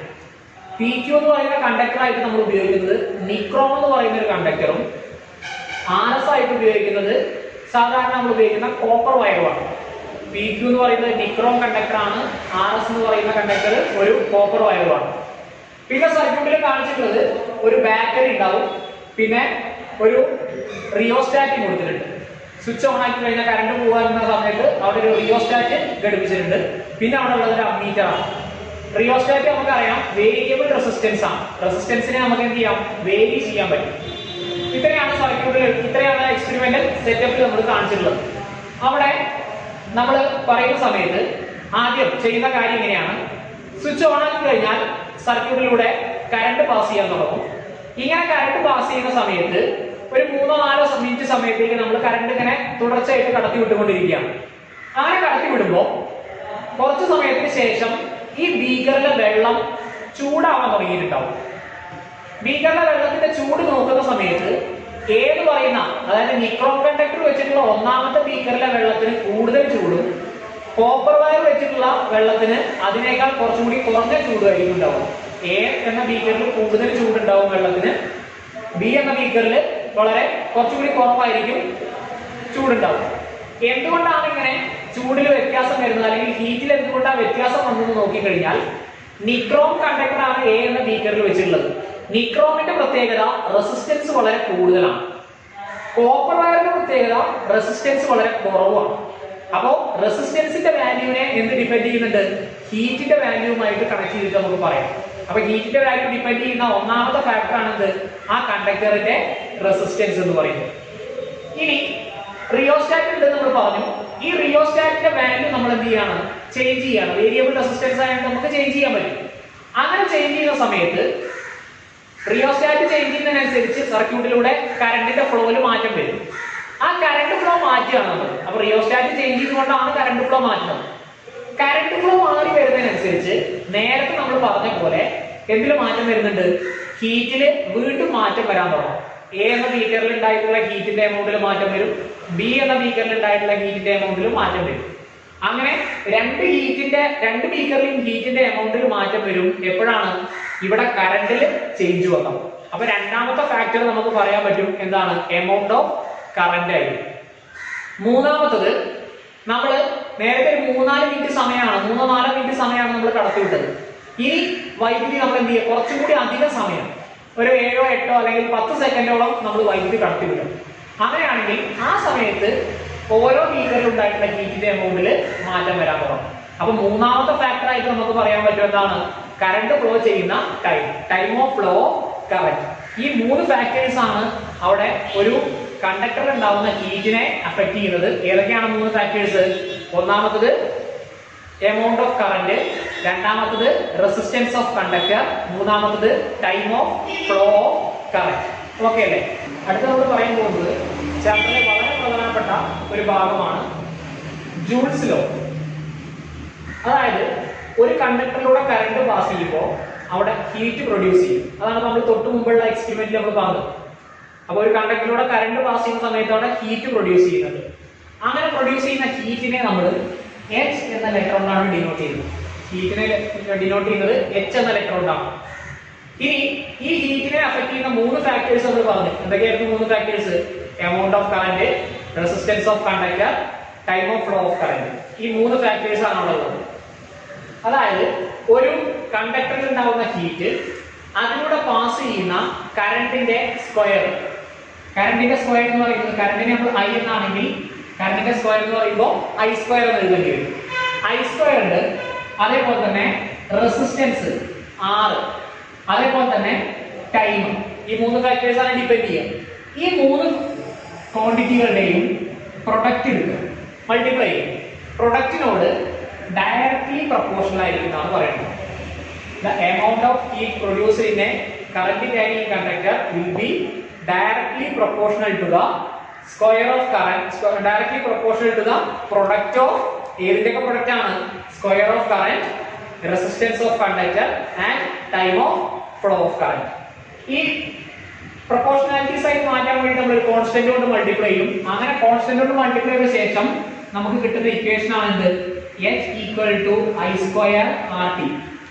പി ക്യു എന്ന് പറയുന്ന കണ്ടക്ടറായിട്ട് നമ്മൾ ഉപയോഗിക്കുന്നത് നിക്രോം എന്ന് പറയുന്ന ഒരു കണ്ടക്ടറും ആർ എസ് ആയിട്ട് ഉപയോഗിക്കുന്നത് സാധാരണ നമ്മൾ ഉപയോഗിക്കുന്ന കോപ്പർ വയറുമാണ്. പി ക്യു എന്ന് പറയുന്നത് നിക്രോം കണ്ടക്ടറാണ്, ആർ എസ് എന്ന് പറയുന്ന കണ്ടക്ടർ ഒരു കോപ്പർ വയറുമാണ്. പിന്നെ സർക്യൂട്ടിൽ കാണിച്ചിട്ടുള്ളത് ഒരു ബാറ്ററി ഉണ്ടാവും, പിന്നെ ഒരു റിയോസ്റ്റാറ്റ് കൊടുത്തിട്ടുണ്ട്. സ്വിച്ച് ഓൺ ആക്കി കഴിഞ്ഞാൽ കറണ്ട് പോകാനുള്ള സമയത്ത് അവിടെ ഒരു റിയോസ്റ്റാറ്റ് ഘടിപ്പിച്ചിട്ടുണ്ട്. പിന്നെ അവിടെ ഉള്ളത് ഒരു അമ്മീറ്റർ ആണ്. റിയോസ്റ്റാറ്റ് നമുക്കറിയാം വേരിയബിൾ റെസിസ്റ്റൻസ് ആണ്. റെസിസ്റ്റൻസിനെ നമുക്ക് എന്ത് ചെയ്യാം, വേരി ചെയ്യാൻ പറ്റും. ഇത്രയാണ് സർക്യൂട്ടിൽ, ഇത്രയാണ് എക്സ്പെരിമെന്റൽ സെറ്റപ്പിൽ നമ്മൾ കാണിച്ചിട്ടുള്ളത്. അവിടെ നമ്മൾ പറയുന്ന സമയത്ത് ആദ്യം ചെയ്യുന്ന കാര്യം ഇങ്ങനെയാണ്. സ്വിച്ച് ഓൺ ആക്കി കഴിഞ്ഞാൽ സർക്യൂട്ടിലൂടെ കറണ്ട് പാസ് ചെയ്യാൻ തുടങ്ങും. ഇങ്ങനെ കറണ്ട് പാസ് ചെയ്യുന്ന സമയത്ത് ഒരു 3-4 മിനിറ്റ് സമയത്തേക്ക് നമ്മൾ കറണ്ട് ഇങ്ങനെ തുടർച്ചയായിട്ട് കടത്തി വിട്ടുകൊണ്ടിരിക്കുകയാണ്. അങ്ങനെ കടത്തി വിടുമ്പോൾ കുറച്ച് സമയത്തിന് ശേഷം ഈ ബീക്കറിലെ വെള്ളം ചൂടാവാൻ തുടങ്ങിയിട്ടുണ്ടാവും. ബീക്കറിലെ വെള്ളത്തിന്റെ ചൂട് നോക്കുന്ന സമയത്ത് ഏത് പറയുന്ന, അതായത് നിക്രോം കണ്ടക്ടർ വെച്ചിട്ടുള്ള ഒന്നാമത്തെ ബീക്കറിലെ വെള്ളത്തിന് കൂടുതൽ ചൂടും കോപ്പർ വയർ വെച്ചിട്ടുള്ള വെള്ളത്തിന് അതിനേക്കാൾ കുറച്ചുകൂടി കുറഞ്ഞ ചൂടായിരിക്കും ഉണ്ടാവും. എ എന്ന ബീക്കറിൽ കൂടുതൽ ചൂടുണ്ടാവും വെള്ളത്തിന്, ബി എന്ന ബീക്കറിൽ വളരെ കുറച്ചുകൂടി കുറവായിരിക്കും ചൂടുണ്ടാവും. എന്തുകൊണ്ടാണ് ഇങ്ങനെ ചൂടിൽ വ്യത്യാസം വരുന്നത്, അല്ലെങ്കിൽ ഹീറ്റിൽ എന്തുകൊണ്ടാണ് വ്യത്യാസം വന്നതെന്ന് നോക്കിക്കഴിഞ്ഞാൽ നിക്രോം കണ്ടക്ടറാണ് എ എന്ന ബീക്കറിൽ വെച്ചിട്ടുള്ളത്. നിക്രോമിന്റെ പ്രത്യേകത റെസിസ്റ്റൻസ് വളരെ കൂടുതലാണ്. കോപ്പർ വയറിന്റെ പ്രത്യേകത റെസിസ്റ്റൻസ് വളരെ കുറവാണ്. അപ്പോ റെസിസ്റ്റൻസിന്റെ വാല്യൂവിനെ എന്ത് ഡിപെൻഡ് ചെയ്യുന്നുണ്ട്, ഹീറ്റിന്റെ വാല്യൂവുമായിട്ട് കണക്ട് ചെയ്തിട്ട് നമുക്ക് പറയാം. അപ്പൊ ഹീറ്റിന്റെ വാല്യൂ ഡിപെൻഡ് ചെയ്യുന്ന ഒന്നാമത്തെ ഫാക്ടർ ആണെന്ത്, ആ കണ്ടക്ടറിന്റെ റെസിസ്റ്റൻസ് എന്ന് പറയുന്നത്. ഇനി റിയോസ്റ്റാറ്റ് ഉണ്ടെന്ന് നമ്മൾ പറഞ്ഞു. ഈ റിയോസ്റ്റാറ്റിന്റെ വാല്യൂ നമ്മൾ എന്ത് ചെയ്യാണ്, ചേഞ്ച് ചെയ്യാണ്. വേരിയബിൾ റെസിസ്റ്റൻസ് ആയതുകൊണ്ട് നമുക്ക് ചേഞ്ച് ചെയ്യാൻ പറ്റും. അങ്ങനെ ചേഞ്ച് ചെയ്യുന്ന സമയത്ത് റിയോസ്റ്റാറ്റ് ചേഞ്ച് ചെയ്യുന്നതിനനുസരിച്ച് സർക്യൂട്ടിലൂടെ കറണ്ടിന്റെ ഫ്ലോയിൽ മാറ്റം വരും. ആ കറണ്ട് ഫ്ലോ മാറ്റുകയാണ് നമ്മൾ. അപ്പൊ റിയോസ്റ്റാറ്റ് ചേഞ്ച് ചെയ്തുകൊണ്ടാണ് കറണ്ട് ഫ്ലോ മാറ്റുന്നത്. കറണ്ട് ഫ്ലോ മാറി വരുന്നതിനനുസരിച്ച് നേരത്തെ നമ്മൾ പറഞ്ഞ പോലെ എന്തിലും മാറ്റം വരുന്നുണ്ട്, ഹീറ്റില് വീണ്ടും മാറ്റം വരാൻ തുടങ്ങും. എ എന്ന ബീക്കറിൽ ഉണ്ടായിട്ടുള്ള ഹീറ്റിന്റെ എമൗണ്ടിൽ മാറ്റം വരും, ബി എന്ന ബീക്കറിൽ ഉണ്ടായിട്ടുള്ള ഹീറ്റിന്റെ എമൗണ്ടിൽ മാറ്റം വരും. അങ്ങനെ രണ്ട് ബീക്കറിലും ഹീറ്റിന്റെ എമൗണ്ടിൽ മാറ്റം വരും. എപ്പോഴാണ്, ഇവിടെ കറണ്ടിൽ ചേഞ്ച് വന്നത്. അപ്പൊ രണ്ടാമത്തെ ഫാക്ടർ നമുക്ക് പറയാൻ പറ്റും എന്താണ്, എമൗണ്ട് ഓഫ് കറന്റ് ആയിരിക്കും. മൂന്നാമത്തത്, നമ്മൾ നേരത്തെ ഒരു 3-4 മിനിറ്റ് സമയമാണ് നമ്മൾ കടത്തിവിട്ടത്. ഇനി വൈദ്യുതി നമ്മൾ എന്ത് ചെയ്യുക, കുറച്ചും കൂടി അധികം സമയം, ഒരു 7-8 അല്ലെങ്കിൽ 10 സെക്കൻഡോളം നമ്മൾ വൈദ്യുതി കടത്തിവിടും. അങ്ങനെയാണെങ്കിൽ ആ സമയത്ത് ഓരോ ബീക്കറിൽ ഉണ്ടായിട്ടുള്ള ഹീറ്റിന്റെ എമൗണ്ടിൽ മാറ്റം വരാൻ തുടങ്ങും. അപ്പൊ മൂന്നാമത്തെ ഫാക്ടർ ആയിട്ട് നമുക്ക് പറയാൻ പറ്റും എന്താണ്, കറണ്ട് ഫ്ലോ ചെയ്യുന്ന time of flow of current. ഈ 3 ഫാക്ടേഴ്സ് ആണ് അവിടെ ഒരു കണ്ടക്ടറിൽ ഉണ്ടാവുന്ന ഹീറ്റിനെ അഫക്ട് ചെയ്യുന്നത്. ഏതൊക്കെയാണ് 3 ഫാക്ടേഴ്സ്? ഒന്നാമത്തത് എമൗണ്ട് ഓഫ് കറന്റ്, രണ്ടാമത്തത് റെസിസ്റ്റൻസ് ഓഫ് കണ്ടക്ടർ, മൂന്നാമത്തത് time of flow of current. Okay അല്ലേ? അടുത്ത നമ്മൾ പറയാൻ പോകുന്നത് ചാപ്റ്ററിലെ വളരെ പ്രധാനപ്പെട്ട ഒരു ഭാഗമാണ് ജൂൾസ് ലോ. അതായത് ഒരു കണ്ടക്ടറിലൂടെ കറണ്ട് പാസ് ചെയ്യുമ്പോൾ അവിടെ ഹീറ്റ് പ്രൊഡ്യൂസ് ചെയ്യും. അതാണ് നമ്മൾ തൊട്ട് മുമ്പുള്ള എക്സ്പെരിമെന്റിൽ നമ്മൾ പറഞ്ഞത്. അപ്പോൾ ഒരു കണ്ടക്ടറിലൂടെ കറണ്ട് പാസ് ചെയ്യുന്ന സമയത്ത് അവിടെ ഹീറ്റ് പ്രൊഡ്യൂസ് ചെയ്യുന്നത്. അങ്ങനെ പ്രൊഡ്യൂസ് ചെയ്യുന്ന ഹീറ്റിനെ നമ്മൾ H എന്ന ലെറ്റർ കൊണ്ടാണ് ഡിനോട്ട് ചെയ്യുന്നത്. ഹീറ്റിനെ ഡിനോട്ട് ചെയ്യുന്നത് H എന്ന ലെറ്റർ കൊണ്ടാണ്. ഇനി ഈ ഹീറ്റിനെ അഫക്ട് ചെയ്യുന്ന 3 ഫാക്ടേഴ്സ് നമ്മൾ പറഞ്ഞു. എന്തൊക്കെയായിരുന്നു 3 factors? Amount of current, resistance of conductor, time of flow of current. ഈ 3 ഫാക്ടേഴ്സ് ആണ് ഉള്ളത്. അതായത് ഒരു കണ്ടക്ടറിൽ ഉണ്ടാവുന്ന ഹീറ്റ്, അതിലൂടെ പാസ് ചെയ്യുന്ന കറണ്ടിന്റെ സ്ക്വയർ. കറണ്ടിന്റെ സ്ക്വയർ എന്ന് പറയുന്നത്, കറണ്ടിനെ നമ്മൾ I എന്നാണെങ്കിൽ കറണ്ടിന്റെ സ്ക്വയർ എന്ന് പറയുമ്പോൾ I സ്ക്വയർ എന്ന് എഴുതേണ്ടി വരും. I സ്ക്വയർ ഉണ്ട്, അതേപോലെ തന്നെ റെസിസ്റ്റൻസ് R, അതേപോലെ തന്നെ ടൈം. ഈ 3 ഫാക്ടേഴ്സ് ആണ് ഡിപെൻഡ് ചെയ്യുക. ഈ 3 ക്വാണ്ടിറ്റികളുടെയും പ്രൊഡക്റ്റ് എടുക്കുക, മൾട്ടിപ്ലൈ ചെയ്യും. പ്രൊഡക്റ്റിനോട് ഡയറക്ട്ലി പ്രൊപ്പോർഷണൽ ആയിരിക്കും എന്നാണ് പറയുന്നത്. The amount of heat produced in a current carrying conductor will be directly proportional to the square of current, directly proportional to the product of ഏതിന്റെയൊക്കെ പ്രൊഡക്റ്റ് ആണ്, square of current, resistance of conductor and time of flow of current. ഈ പ്രൊപ്പോർഷണാലിറ്റി സൈൻ മാറ്റാൻ വേണ്ടി നമ്മൾ ഒരു കോൺസ്റ്റന്റ് കൊണ്ട് മൾട്ടിപ്ലൈ ചെയ്യും. അങ്ങനെ കോൺസ്റ്റന്റ് കൊണ്ട് മൾട്ടിപ്ലൈ ചെയ്ത ശേഷം നമുക്ക് കിട്ടുന്ന ഇക്വേഷൻ ആണ് എന്ത്, H equal to I square RT.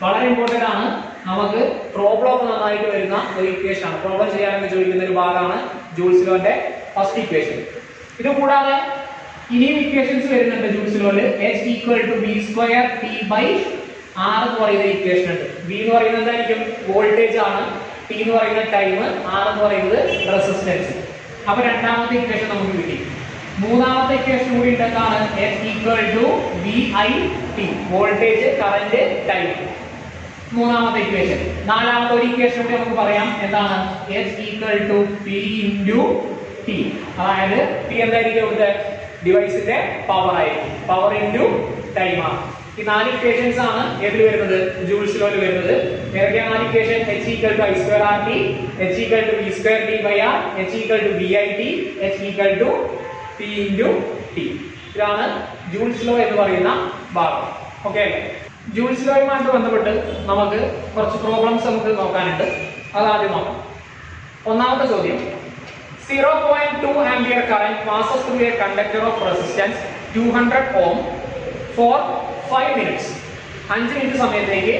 വളരെ ഇമ്പോർട്ടന്റ് ആണ്. നമുക്ക് പ്രോബ്ലം ഒക്കെ നന്നായിട്ട് വരുന്ന ഒരു ഇക്വേഷൻ ആണ്. പ്രോബ്ലം ചെയ്യാനൊക്കെ ചോദിക്കുന്ന ഒരു ഭാഗമാണ് ജൂൾസ് ലോന്റെ ഫസ്റ്റ് ഇക്വേഷൻ. ഇത് കൂടാതെ ഇനിയും ഇക്വേഷൻസ് വരുന്നുണ്ട് ജൂൾസ് ലോയില്. H equal to B square T by R എന്ന് പറയുന്ന ഇക്വേഷൻ ഉണ്ട്. ബി എന്ന് പറയുന്നത് എന്തായിരിക്കും? വോൾട്ടേജ് ആണ്. ടി എന്ന് പറയുന്ന ടൈം, ആർ എന്ന് പറയുന്നത് റെസിസ്റ്റൻസ്. അപ്പൊ രണ്ടാമത്തെ ഇക്വേഷൻ നമുക്ക് കിട്ടി. മൂന്നാമത്തെ ഇക്വേഷൻ കൂടി എന്താണ്? H equal to V I T, voltage, current, time. മൂന്നാമത്തെ ഇക്വേഷൻ. നാലാമത്തെ ഒരു ഇക്വേഷൻ കൂടി നമുക്ക് പറയാം. എന്താണ്? H equal to P into T. അതായത് പി എന്തായിരിക്കും? ഇവിടുത്തെ ഡിവൈസിന്റെ പവർ ആയിരിക്കും. പവർ ഇൻറ്റു ടൈം ആണ്. ഈ നാല് ഇക്വേഷൻസ് ആണ് ഏതിൽ വരുന്നത്? ജൂൾസ് ലോയിൽ വരുന്നത്. ഏതൊക്കെയാണ് നാല് equation? H equal to I square R T, H equal to B square T by R, H equal to V I T, H equal to P into T. ഇതാണ് ജൂൾസ് ലോ എന്ന് പറയുന്ന ഭാഗം. ഓക്കെ അല്ലേ? ജൂൾസ് ലോയുമായിട്ട് ബന്ധപ്പെട്ട് നമുക്ക് കുറച്ച് പ്രോബ്ലംസ് നമുക്ക് നോക്കാനുണ്ട്. അത് ആദ്യം നോക്കാം. ഒന്നാമത്തെ ചോദ്യം, 0.2 ampere current passes through a conductor of resistance 200 ohm for 5 minutes. 5 minute സമയത്തേക്ക്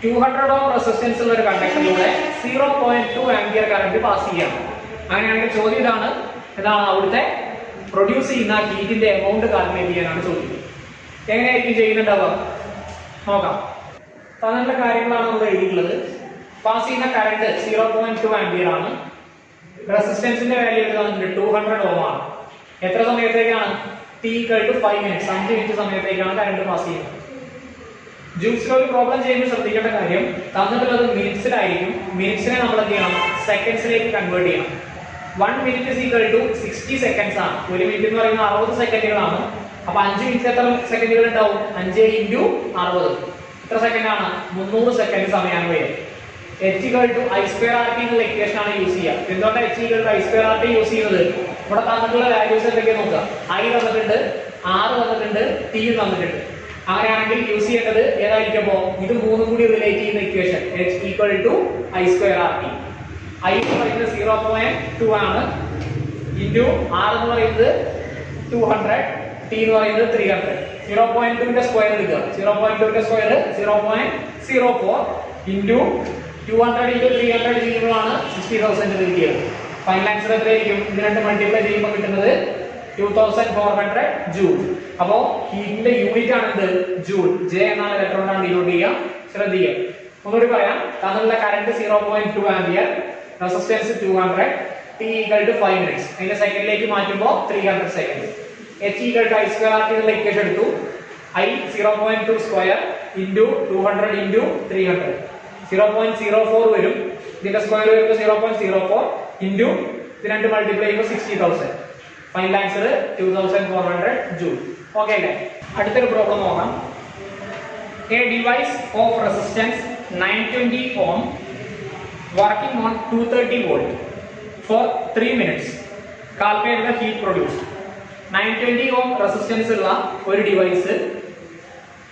200 ohm റെസിസ്റ്റൻസ് ഉള്ള ഒരു കണ്ടക്ടറിലൂടെ 0.2 ആംപിയർ കറന്റ് പാസ് ചെയ്യണം. അങ്ങനെയാണെങ്കിൽ ചോദ്യം ഇതാണ്, എന്താണ് അവിടുത്തെ പ്രൊഡ്യൂസ് ചെയ്യുന്ന ഹീറ്റിന്റെ എമൗണ്ട് കാൽക്കുലേറ്റ് ചെയ്യാനാണ് ചോദ്യം. എങ്ങനെയായിരിക്കും ചെയ്യുന്നുണ്ടാവുക നോക്കാം. തന്നിട്ടുള്ള കാര്യങ്ങളാണ് നമ്മൾ എഴുതിയിട്ടുള്ളത്. പാസ് ചെയ്യുന്ന കറന്റ് 0.2 ആംപിയർ ആണ്. റെസിസ്റ്റൻസിന്റെ വാല്യൂ തന്നിട്ടുണ്ട് 200 ഓം ആണ്. എത്ര സമയത്തേക്കാണ്? T equal to 5 minutes, 5 minute സമയത്തേക്കാണ് കറന്റ് പാസ് ചെയ്യുന്നത്. ജൂൾസ് ലോയിൽ പ്രോബ്ലം ചെയ്യുമ്പോൾ ശ്രദ്ധിക്കേണ്ട കാര്യം, തന്നിട്ടുള്ളത് മിനിറ്റ്സിലായിരിക്കും. മിനിറ്റ്സിനെ നമ്മൾ എന്ത് ചെയ്യണം? സെക്കൻഡ്സിലേക്ക് കൺവേർട്ട് ചെയ്യണം. 1 minute is equal to 60 seconds ആണ്. ഒരു മിനിറ്റ് എന്ന് പറയുന്നത് 60 സെക്കൻഡുകളാണ്. അപ്പൊ 5 മിനിറ്റ് എത്ര സെക്കൻഡുകൾ ഉണ്ടാവും? 5 into 60 എത്ര സെക്കൻഡ് ആണ്? 300 സെക്കൻഡ് സമയമാണ് വരിക. H equal to I square RT എന്നുള്ള ഇക്വേഷൻ ആണ് യൂസ് ചെയ്യുക. എന്തുകൊണ്ടാണ് H equal to I square RT use ചെയ്യുന്നത്? ഇവിടെ തന്നിട്ടുള്ള വാല്യൂസ് എന്തൊക്കെയാണ് നോക്കുക. I തന്നിട്ടുണ്ട്, R തന്നിട്ടുണ്ട്, T തന്നിട്ടുണ്ട്. അങ്ങനെയാണെങ്കിൽ യൂസ് ചെയ്യേണ്ടത് ഏതായിരിക്കും? ഇത് മൂന്നും കൂടി റിലേറ്റ് ചെയ്യുന്ന equation H equal to I square RT. I എന്ന് പറയുന്നത് 0.2 ആണ്, ഇൻറ്റു R എന്ന് പറയുന്നത് 200, T എന്ന് പറയുന്നത് 300. 0.2ന്റെ സ്ക്വയർ എടുക്കുക. 0.2ന്റെ സ്ക്വയർ 0.04 ഇൻറ്റു 200 into 300 ചെയ്യുമ്പോഴാണ് 60,000 കിട്ടിയത്. ഫൈനൽ ആൻസർ എത്രയായിരിക്കും? ഇത് രണ്ട് മൾട്ടിപ്ലൈ ചെയ്യുമ്പോൾ കിട്ടുന്നത് 2400 ജൂൾ. അപ്പോ ഹീറ്റിന്റെ യൂണിറ്റ് ആണ് എന്ത്? ജൂൾ. ജെ എന്നാണ് ലെറ്റർ കൊണ്ടാണ് ഡിനോട്ട് ചെയ്യുക. ശ്രദ്ധിക്കുക. ഒന്നുകൂടി പറയാം. തന്നിട്ടുള്ള current 0.2 ampere, resistance 200, T equal to 5 minutes. അതിന്റെ സെക്കൻഡിലേക്ക് മാറ്റുമ്പോൾ 300 second. H equal to I square RT എന്നുള്ള ഇക്വേഷൻ എടുത്തു. I 0.2 സ്ക്വയർ ഇൻറ്റു 200 ഇൻറ്റു 300 0.04 വരും. ഇതിന്റെ സ്ക്വയർ വരുമ്പോൾ 0.04 ഇൻറ്റു ഇത് രണ്ട് മൾട്ടിപ്ലൈ ചെയ്യുമ്പോൾ 60,000. Final answer 2400 joule. ഓക്കെ അല്ലേ? അടുത്തൊരു പ്രോബ്ലം നോക്കാം. A device of resistance 920 ohm working on 230 volt for 3 minutes. Calculate the heat produced. 920 ohm resistance ഉള്ള ഒരു ഡിവൈസ്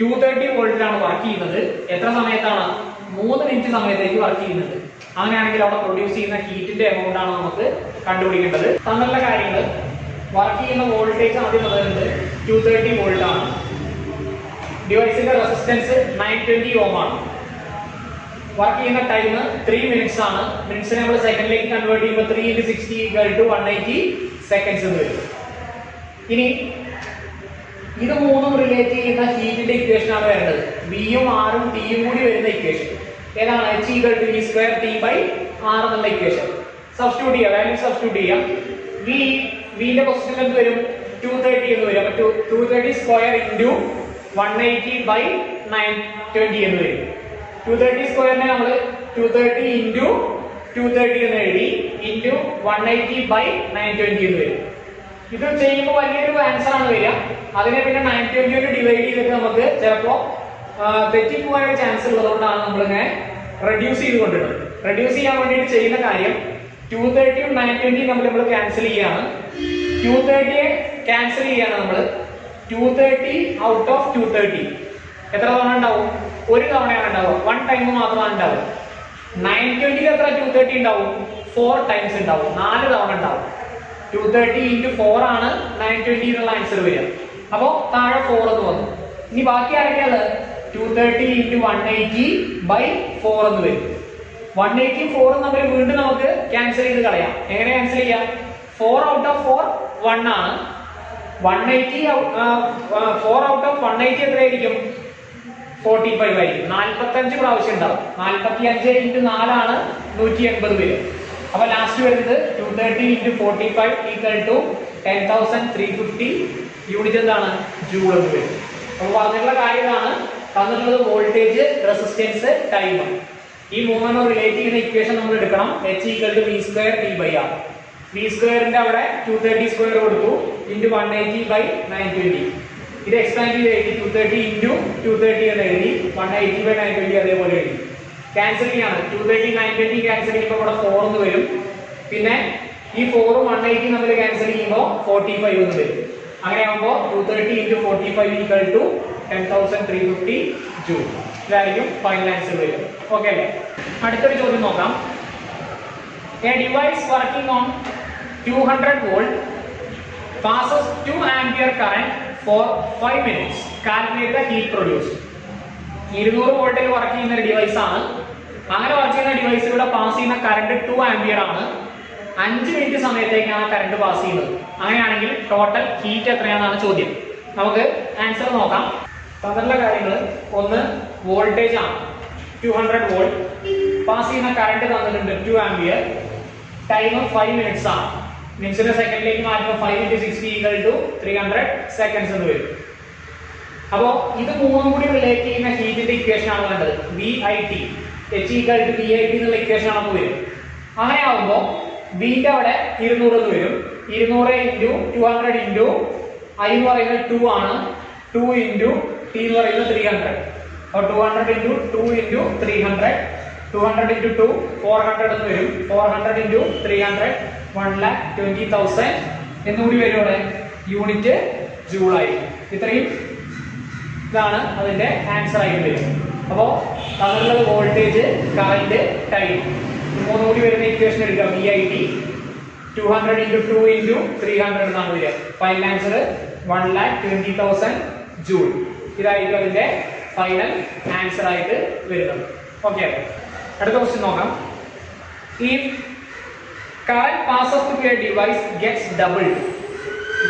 230 വോൾട്ടിലാണ് വർക്ക് ചെയ്യുന്നത്. എത്ര സമയത്താണ്? 3 മിനിറ്റ് സമയത്തേക്ക് വർക്ക് ചെയ്യുന്നത്. അങ്ങനെയാണെങ്കിൽ അവിടെ പ്രൊഡ്യൂസ് ചെയ്യുന്ന ഹീറ്റിന്റെ എമൗണ്ട് ആണ് നമുക്ക് കണ്ടുപിടിക്കേണ്ടത്. തന്നുള്ള കാര്യങ്ങൾ, വർക്ക് ചെയ്യുന്ന വോൾട്ടേജ് ആദ്യം തന്നിട്ടുണ്ട് 230 വോൾട്ട് ആണ്. ഡിവൈസിന്റെ റെസിസ്റ്റൻസ് 920 ഓം ആണ്. വർക്ക് ചെയ്യുന്ന ടൈം 3 മിനിറ്റ്സ് ആണ്. മിനിറ്റ്സിനെ നമ്മൾ സെക്കൻഡിലേക്ക് കൺവേർട്ട് ചെയ്യുമ്പോൾ 3 into 60 equal to 180 seconds എന്ന് വരും. ഇനി ഇത് മൂന്നും റിലേറ്റ് ചെയ്യുന്ന ഹീറ്റിന്റെ ഇക്വേഷൻ ആണ് വേണ്ടത്. ബിയും ആറും ടിയും കൂടി വരുന്ന ഇക്വേഷൻ ഏതാണ്? H equal to V square T by R എന്നുള്ള ഇക്വേഷൻ സബ്സ്റ്റിറ്റ്യൂട്ട് ചെയ്യുക. വാല്യൂ സബ്സ്റ്റിറ്റ്യൂട്ട് ചെയ്യാം. വിന്റെ പൊസിഷൻ എന്ത് വരും? 230 എന്ന് വരും. അപ്പൊ 230 സ്ക്വയർ ഇൻറ്റു 180 by 920 എന്ന് വരും. 230 സ്ക്വയറിനെ നമ്മൾ 230 ഇൻറ്റു 230 എന്ന് എഴുതി, ഇൻറ്റു 180 by 920 എന്ന് വരും. ഇത് ചെയ്യുമ്പോൾ വലിയൊരു ആൻസർ ആണ് വരിക. അതിനെ പിന്നെ 920 കൊണ്ട് ഡിവൈഡ് ചെയ്തിട്ട് നമുക്ക് ചിലപ്പോൾ തെറ്റിപ്പോകാനുള്ള ചാൻസ് ഉള്ളതുകൊണ്ടാണ് നമ്മളിങ്ങനെ റെഡ്യൂസ് ചെയ്ത് കൊണ്ടിടുന്നത്. റെഡ്യൂസ് ചെയ്യാൻ വേണ്ടിയിട്ട് ചെയ്യുന്ന കാര്യം 230 920 നമ്മൾ ക്യാൻസൽ ചെയ്യാണ്. 230 ക്യാൻസൽ ചെയ്യാണ് നമ്മൾ. 230 ഔട്ട് ഓഫ് 230 എത്ര തവണ ഉണ്ടാവും? ഒരു തവണയാണ് ഉണ്ടാവുക. 1 ടൈം മാത്രമാണ് ഉണ്ടാവുക. 920 എത്ര 230 ഉണ്ടാവും? 4 ടൈംസ് ഉണ്ടാവും. 4 തവണ ഉണ്ടാവും. 230 into 4 ആണ് 920 എന്നുള്ള ആൻസർ വരിക. അപ്പോ താഴെ 4 എന്ന് വന്നു. ഇനി ബാക്കി ആരൊക്കെയാണ്? 230 into 180/4 എന്ന് വരും. 180 4 തമ്മിൽ വീണ്ടും നമുക്ക് ക്യാൻസൽ ചെയ്ത് കളയാം. എങ്ങനെ ക്യാൻസൽ ചെയ്യാം? 4 out of 4 1 ആണ്. 180 4 out of 180 എത്രയായിരിക്കും? 45 ആയിരിക്കും. 45 പ്രാവശ്യം ഉണ്ടാവും. 45 into 4 ആണ് 180 വരും. അപ്പൊ ലാസ്റ്റ് വരുന്നത് 230 into 45 equal to 10,350 യൂണിറ്റ് എന്താണ്? ജൂൾ എന്ന് വരും. അപ്പോൾ പറഞ്ഞിട്ടുള്ള കാര്യമാണ് തന്നിട്ടുള്ളത് വോൾട്ടേജ്, റെസിസ്റ്റൻസ്, ടൈം. ഈ മൂന്നെണ്ണം റിലേറ്റ് ചെയ്യുന്ന ഇക്വേഷൻ നമ്മൾ എടുക്കണം. H equal to V² T/R. V² അവിടെ 230² കൊടുത്തു into 180/920. ഇത് എക്സ്പാൻഡ് ചെയ്ത് എഴുതി 230 into 230 എന്ന് എഴുതി 180/920 അതേപോലെ എഴുതി. ക്യാൻസൽ ചെയ്യാണ്. 230 920 ക്യാൻസൽ ചെയ്യുമ്പോൾ ഇവിടെ 4 എന്ന് വരും. പിന്നെ ഈ 4 180 നമ്മൾ ക്യാൻസൽ ചെയ്യുമ്പോൾ 45 എന്ന് വരും. അങ്ങനെ ആകുമ്പോൾ 230 into 45 equal to 10,350 ജൂൾ. ഇതായിരിക്കും ഫൈനൽ ആൻസർ വരും. ഓക്കെ അല്ലേ? അടുത്തൊരു ചോദ്യം നോക്കാം. A device working on 200 volt passes 2 ampere current for 5 minutes. Calculate the heat produced. 200 വോൾട്ടിൽ വർക്ക് ചെയ്യുന്ന ഒരു ഡിവൈസ് ആണ്. അങ്ങനെ വർക്ക് ചെയ്യുന്ന ഡിവൈസിലൂടെ പാസ് ചെയ്യുന്ന കറണ്ട് 2 ആംപിയർ ആണ്. 5 മിനിറ്റ് സമയത്തേക്കാണ് കറണ്ട് പാസ് ചെയ്യുന്നത്. അങ്ങനെയാണെങ്കിൽ ടോട്ടൽ ഹീറ്റ് എത്രയാണെന്നാണ് ചോദ്യം. നമുക്ക് ആൻസർ നോക്കാം. തന്നിട്ടുള്ള കാര്യങ്ങൾ ഒന്ന് വോൾട്ടേജ് ആണ് 200 വോൾട്ട്. പാസ് ചെയ്യുന്ന കറണ്ട് തന്നിട്ടുണ്ട് 2 ആംപിയർ. ടൈം 5 മിനിറ്റ്സ് ആണ്. മിനിറ്റ്സിന്റെ സെക്കൻഡിലേക്ക് മാറ്റുമ്പോൾ 5 into 60 equal to 300 seconds എന്ന് വരും. അപ്പോൾ ഇത് മൂന്നും കൂടി റിലേറ്റ് ചെയ്യുന്ന ഹീറ്റിന്റെ ഇക്വേഷൻ ആണ് വേണ്ടത്. VIT H equal to VIT എന്നുള്ള ഇക്വേഷൻ ആണ് നമുക്ക് വരും. അങ്ങനെ ആവുമ്പോൾ ബിന്റെ അവിടെ 200 എന്ന് വരും. 200 into 200 into I എന്ന് പറയുന്നത് 2 ആണ്. 2 into T എന്ന് പറയുന്നത് 300. അപ്പോൾ 200 into 2 into 300. 200 into 2 400 എന്ന് വരും. 400 into 300 1,20,000 എന്നുകൂടി വരും. അവിടെ യൂണിറ്റ് ജൂൾ ആയിരിക്കും. ഇത്രയും ഇതാണ് അതിന്റെ ആൻസർ ആയിട്ട് വരും. അപ്പോൾ തന്നിട്ടുള്ളത് വോൾട്ടേജ്, കറന്റ്, ടൈം. മൂന്നും കൂടി വരുന്ന ഇക്വേഷൻ എടുക്കാം. VIT 200 into 2 into 300 എന്നാണ് വരിക. Final answer 1,20,000 joule. ഇതായിരിക്കും അതിന്റെ ഫൈനൽ ആൻസർ ആയിട്ട് വരുന്നത്. ഓക്കെ, അടുത്ത ക്വസ്റ്റ്യൻ നോക്കാം. If current passes through a device gets doubled,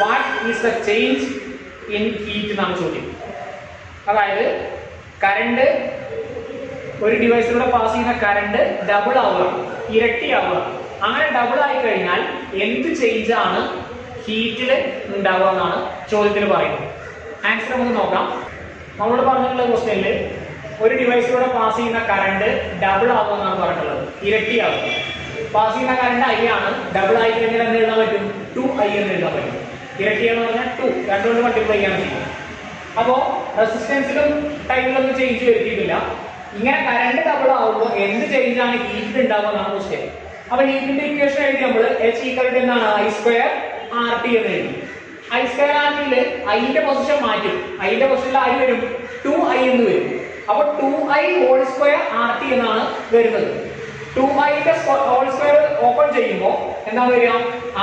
what is the change in heat എന്നാണ് ചോദ്യം. അതായത് കറണ്ട്, ഒരു ഡിവൈസിലൂടെ പാസ് ചെയ്യുന്ന കറണ്ട് ഡബിൾ ആവുക, ഇരട്ടിയാവുക. അങ്ങനെ ഡബിൾ ആയി കഴിഞ്ഞാൽ എന്ത് ചേഞ്ച് ആണ് ഹീറ്റിൽ ഉണ്ടാവുക എന്നാണ് ചോദ്യത്തിൽ പറയുന്നത്. ആൻസർ നമുക്ക് നോക്കാം. നമ്മളോട് പറഞ്ഞിട്ടുള്ള ക്വസ്റ്റ്യനിൽ ഒരു ഡിവൈസിലൂടെ പാസ് ചെയ്യുന്ന കറണ്ട് ഡബിൾ ആവുക എന്നാണ് പറഞ്ഞിട്ടുള്ളത്, ഇരട്ടിയാവുക. പാസ് ചെയ്യുന്ന കറണ്ട് I ആണ്. ഡബിൾ ആയി കഴിഞ്ഞാൽ എന്ന് എഴുതാൻ പറ്റും? 2I എന്ന് എഴുതാൻ പറ്റും. ഇരട്ടിയെന്ന് പറഞ്ഞാൽ 2 രണ്ടുകൊണ്ട് മൾട്ടിപ്ലൈ ചെയ്യാൻ ചെയ്യും. അപ്പോൾ റെസിസ്റ്റൻസിലും ടൈമിലൊന്നും ചേഞ്ച് വരുത്തിയിട്ടില്ല. ഇങ്ങനെ കറണ്ട് ഡബിൾ ആവുമ്പോൾ എന്ത് ചേഞ്ച് ആണ് ഹീറ്റിൽ ഉണ്ടാവുക എന്നാണ് ക്വസ്റ്റ്യൻ. അപ്പൊ ഹീറ്റിന്റെ ഇക്വേഷൻ എഴുതി നമ്മൾ H equal to എന്താണ്? I² RT എന്ന് എഴുതി. I² RTയിൽ Iന്റെ പൊസിഷൻ മാറ്റും. Iന്റെ പൊസിഷനിൽ I വരും 2I എന്ന് വരും. അപ്പൊ 2I whole square RT എന്നാണ് വരുന്നത്. 2I ന്റെ ഹോൾ സ്ക്വയർ ഓപ്പൺ ചെയ്യുമ്പോൾ എന്താണ് വരിക?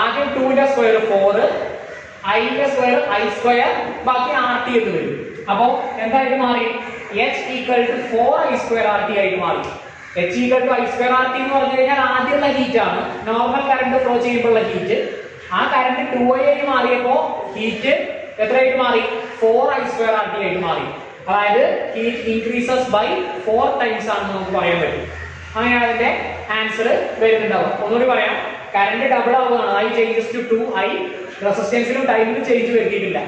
ആദ്യം 2 ന്റെ സ്ക്വയർ 4, I ന്റെ സ്ക്വയർ I², ബാക്കി RT എന്ന് വരും. അപ്പോൾ എന്തായിട്ട് മാറി? H equal to 4I² RT ആയിട്ട് മാറി. H equal to I² RT എന്ന് പറഞ്ഞു കഴിഞ്ഞാൽ ആദ്യമുള്ള ഹീറ്റ് ആണ്, നോർമൽ കറണ്ട് ഫ്ലോ ചെയ്യുമ്പോഴുള്ള ഹീറ്റ്. ആ കറണ്ട് 2I ആയി മാറിയപ്പോൾ ഹീറ്റ് എത്രയായിട്ട് മാറി? 4I² RT ആയിട്ട് മാറി. അതായത് ഹീറ്റ് ഇൻക്രീസസ് ബൈ 4 ടൈംസ് ആണെന്ന് നമുക്ക് പറയാൻ പറ്റും. അങ്ങനെയാണ് അതിന്റെ ആൻസർ വരുന്നുണ്ടാവും. ഒന്നുകൂടി പറയാം. കറണ്ട് ഡബിൾ ആവുകയാണ്. I changes to 2I. റെസിസ്റ്റൻസിലും ടൈമിലും ചേഞ്ച് വരുത്തിയിട്ടില്ല.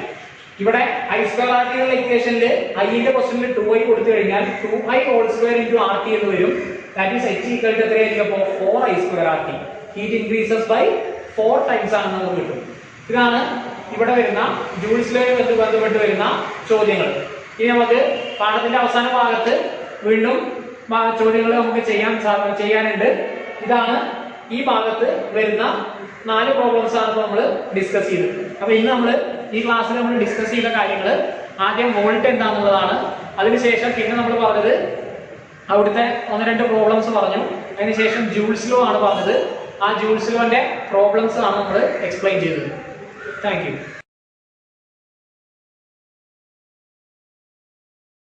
ഇവിടെ I² RT എന്നുള്ള ഇക്വേഷനിൽ Iന്റെ പൊസിഷനിൽ 2I കൊടുത്തു കഴിഞ്ഞാൽ 2I whole square into RT എന്ന് വരും. That is H equal to എത്രയായിരിക്കും? അപ്പോൾ 4I² RT. Heat increases by 4 times ആണെന്ന് നമുക്ക് കിട്ടും. ഇതാണ് ഇവിടെ വരുന്ന ജൂൾസിലുമായി ബന്ധപ്പെട്ട് വരുന്ന ചോദ്യങ്ങൾ. ഇനി നമുക്ക് പാഠത്തിന്റെ അവസാന ഭാഗത്ത് വീണ്ടും ചോദ്യങ്ങൾ നമുക്ക് ചെയ്യാനുണ്ട്. ഇതാണ് ഈ ഭാഗത്ത് വരുന്ന 4 പ്രോബ്ലംസ് ആണ് നമ്മൾ ഡിസ്കസ് ചെയ്തത്. അപ്പൊ ഇന്ന് നമ്മൾ ഈ ക്ലാസ്സിൽ നമ്മൾ ഡിസ്കസ് ചെയ്ത കാര്യങ്ങൾ ആദ്യം വോൾട്ട് എന്താണെന്നുള്ളതാണ്. അതിനുശേഷം പിന്നെ നമ്മൾ പറഞ്ഞത് അവിടുത്തെ 1-2 പ്രോബ്ലംസ് പറഞ്ഞു. അതിനുശേഷം ജൂൾസ് ലോ ആണ് പറഞ്ഞത്. ആ ജൂൾസ് ലോന്റെ പ്രോബ്ലംസ് ആണ് നമ്മൾ എക്സ്പ്ലെയിൻ ചെയ്തത്. Thank you.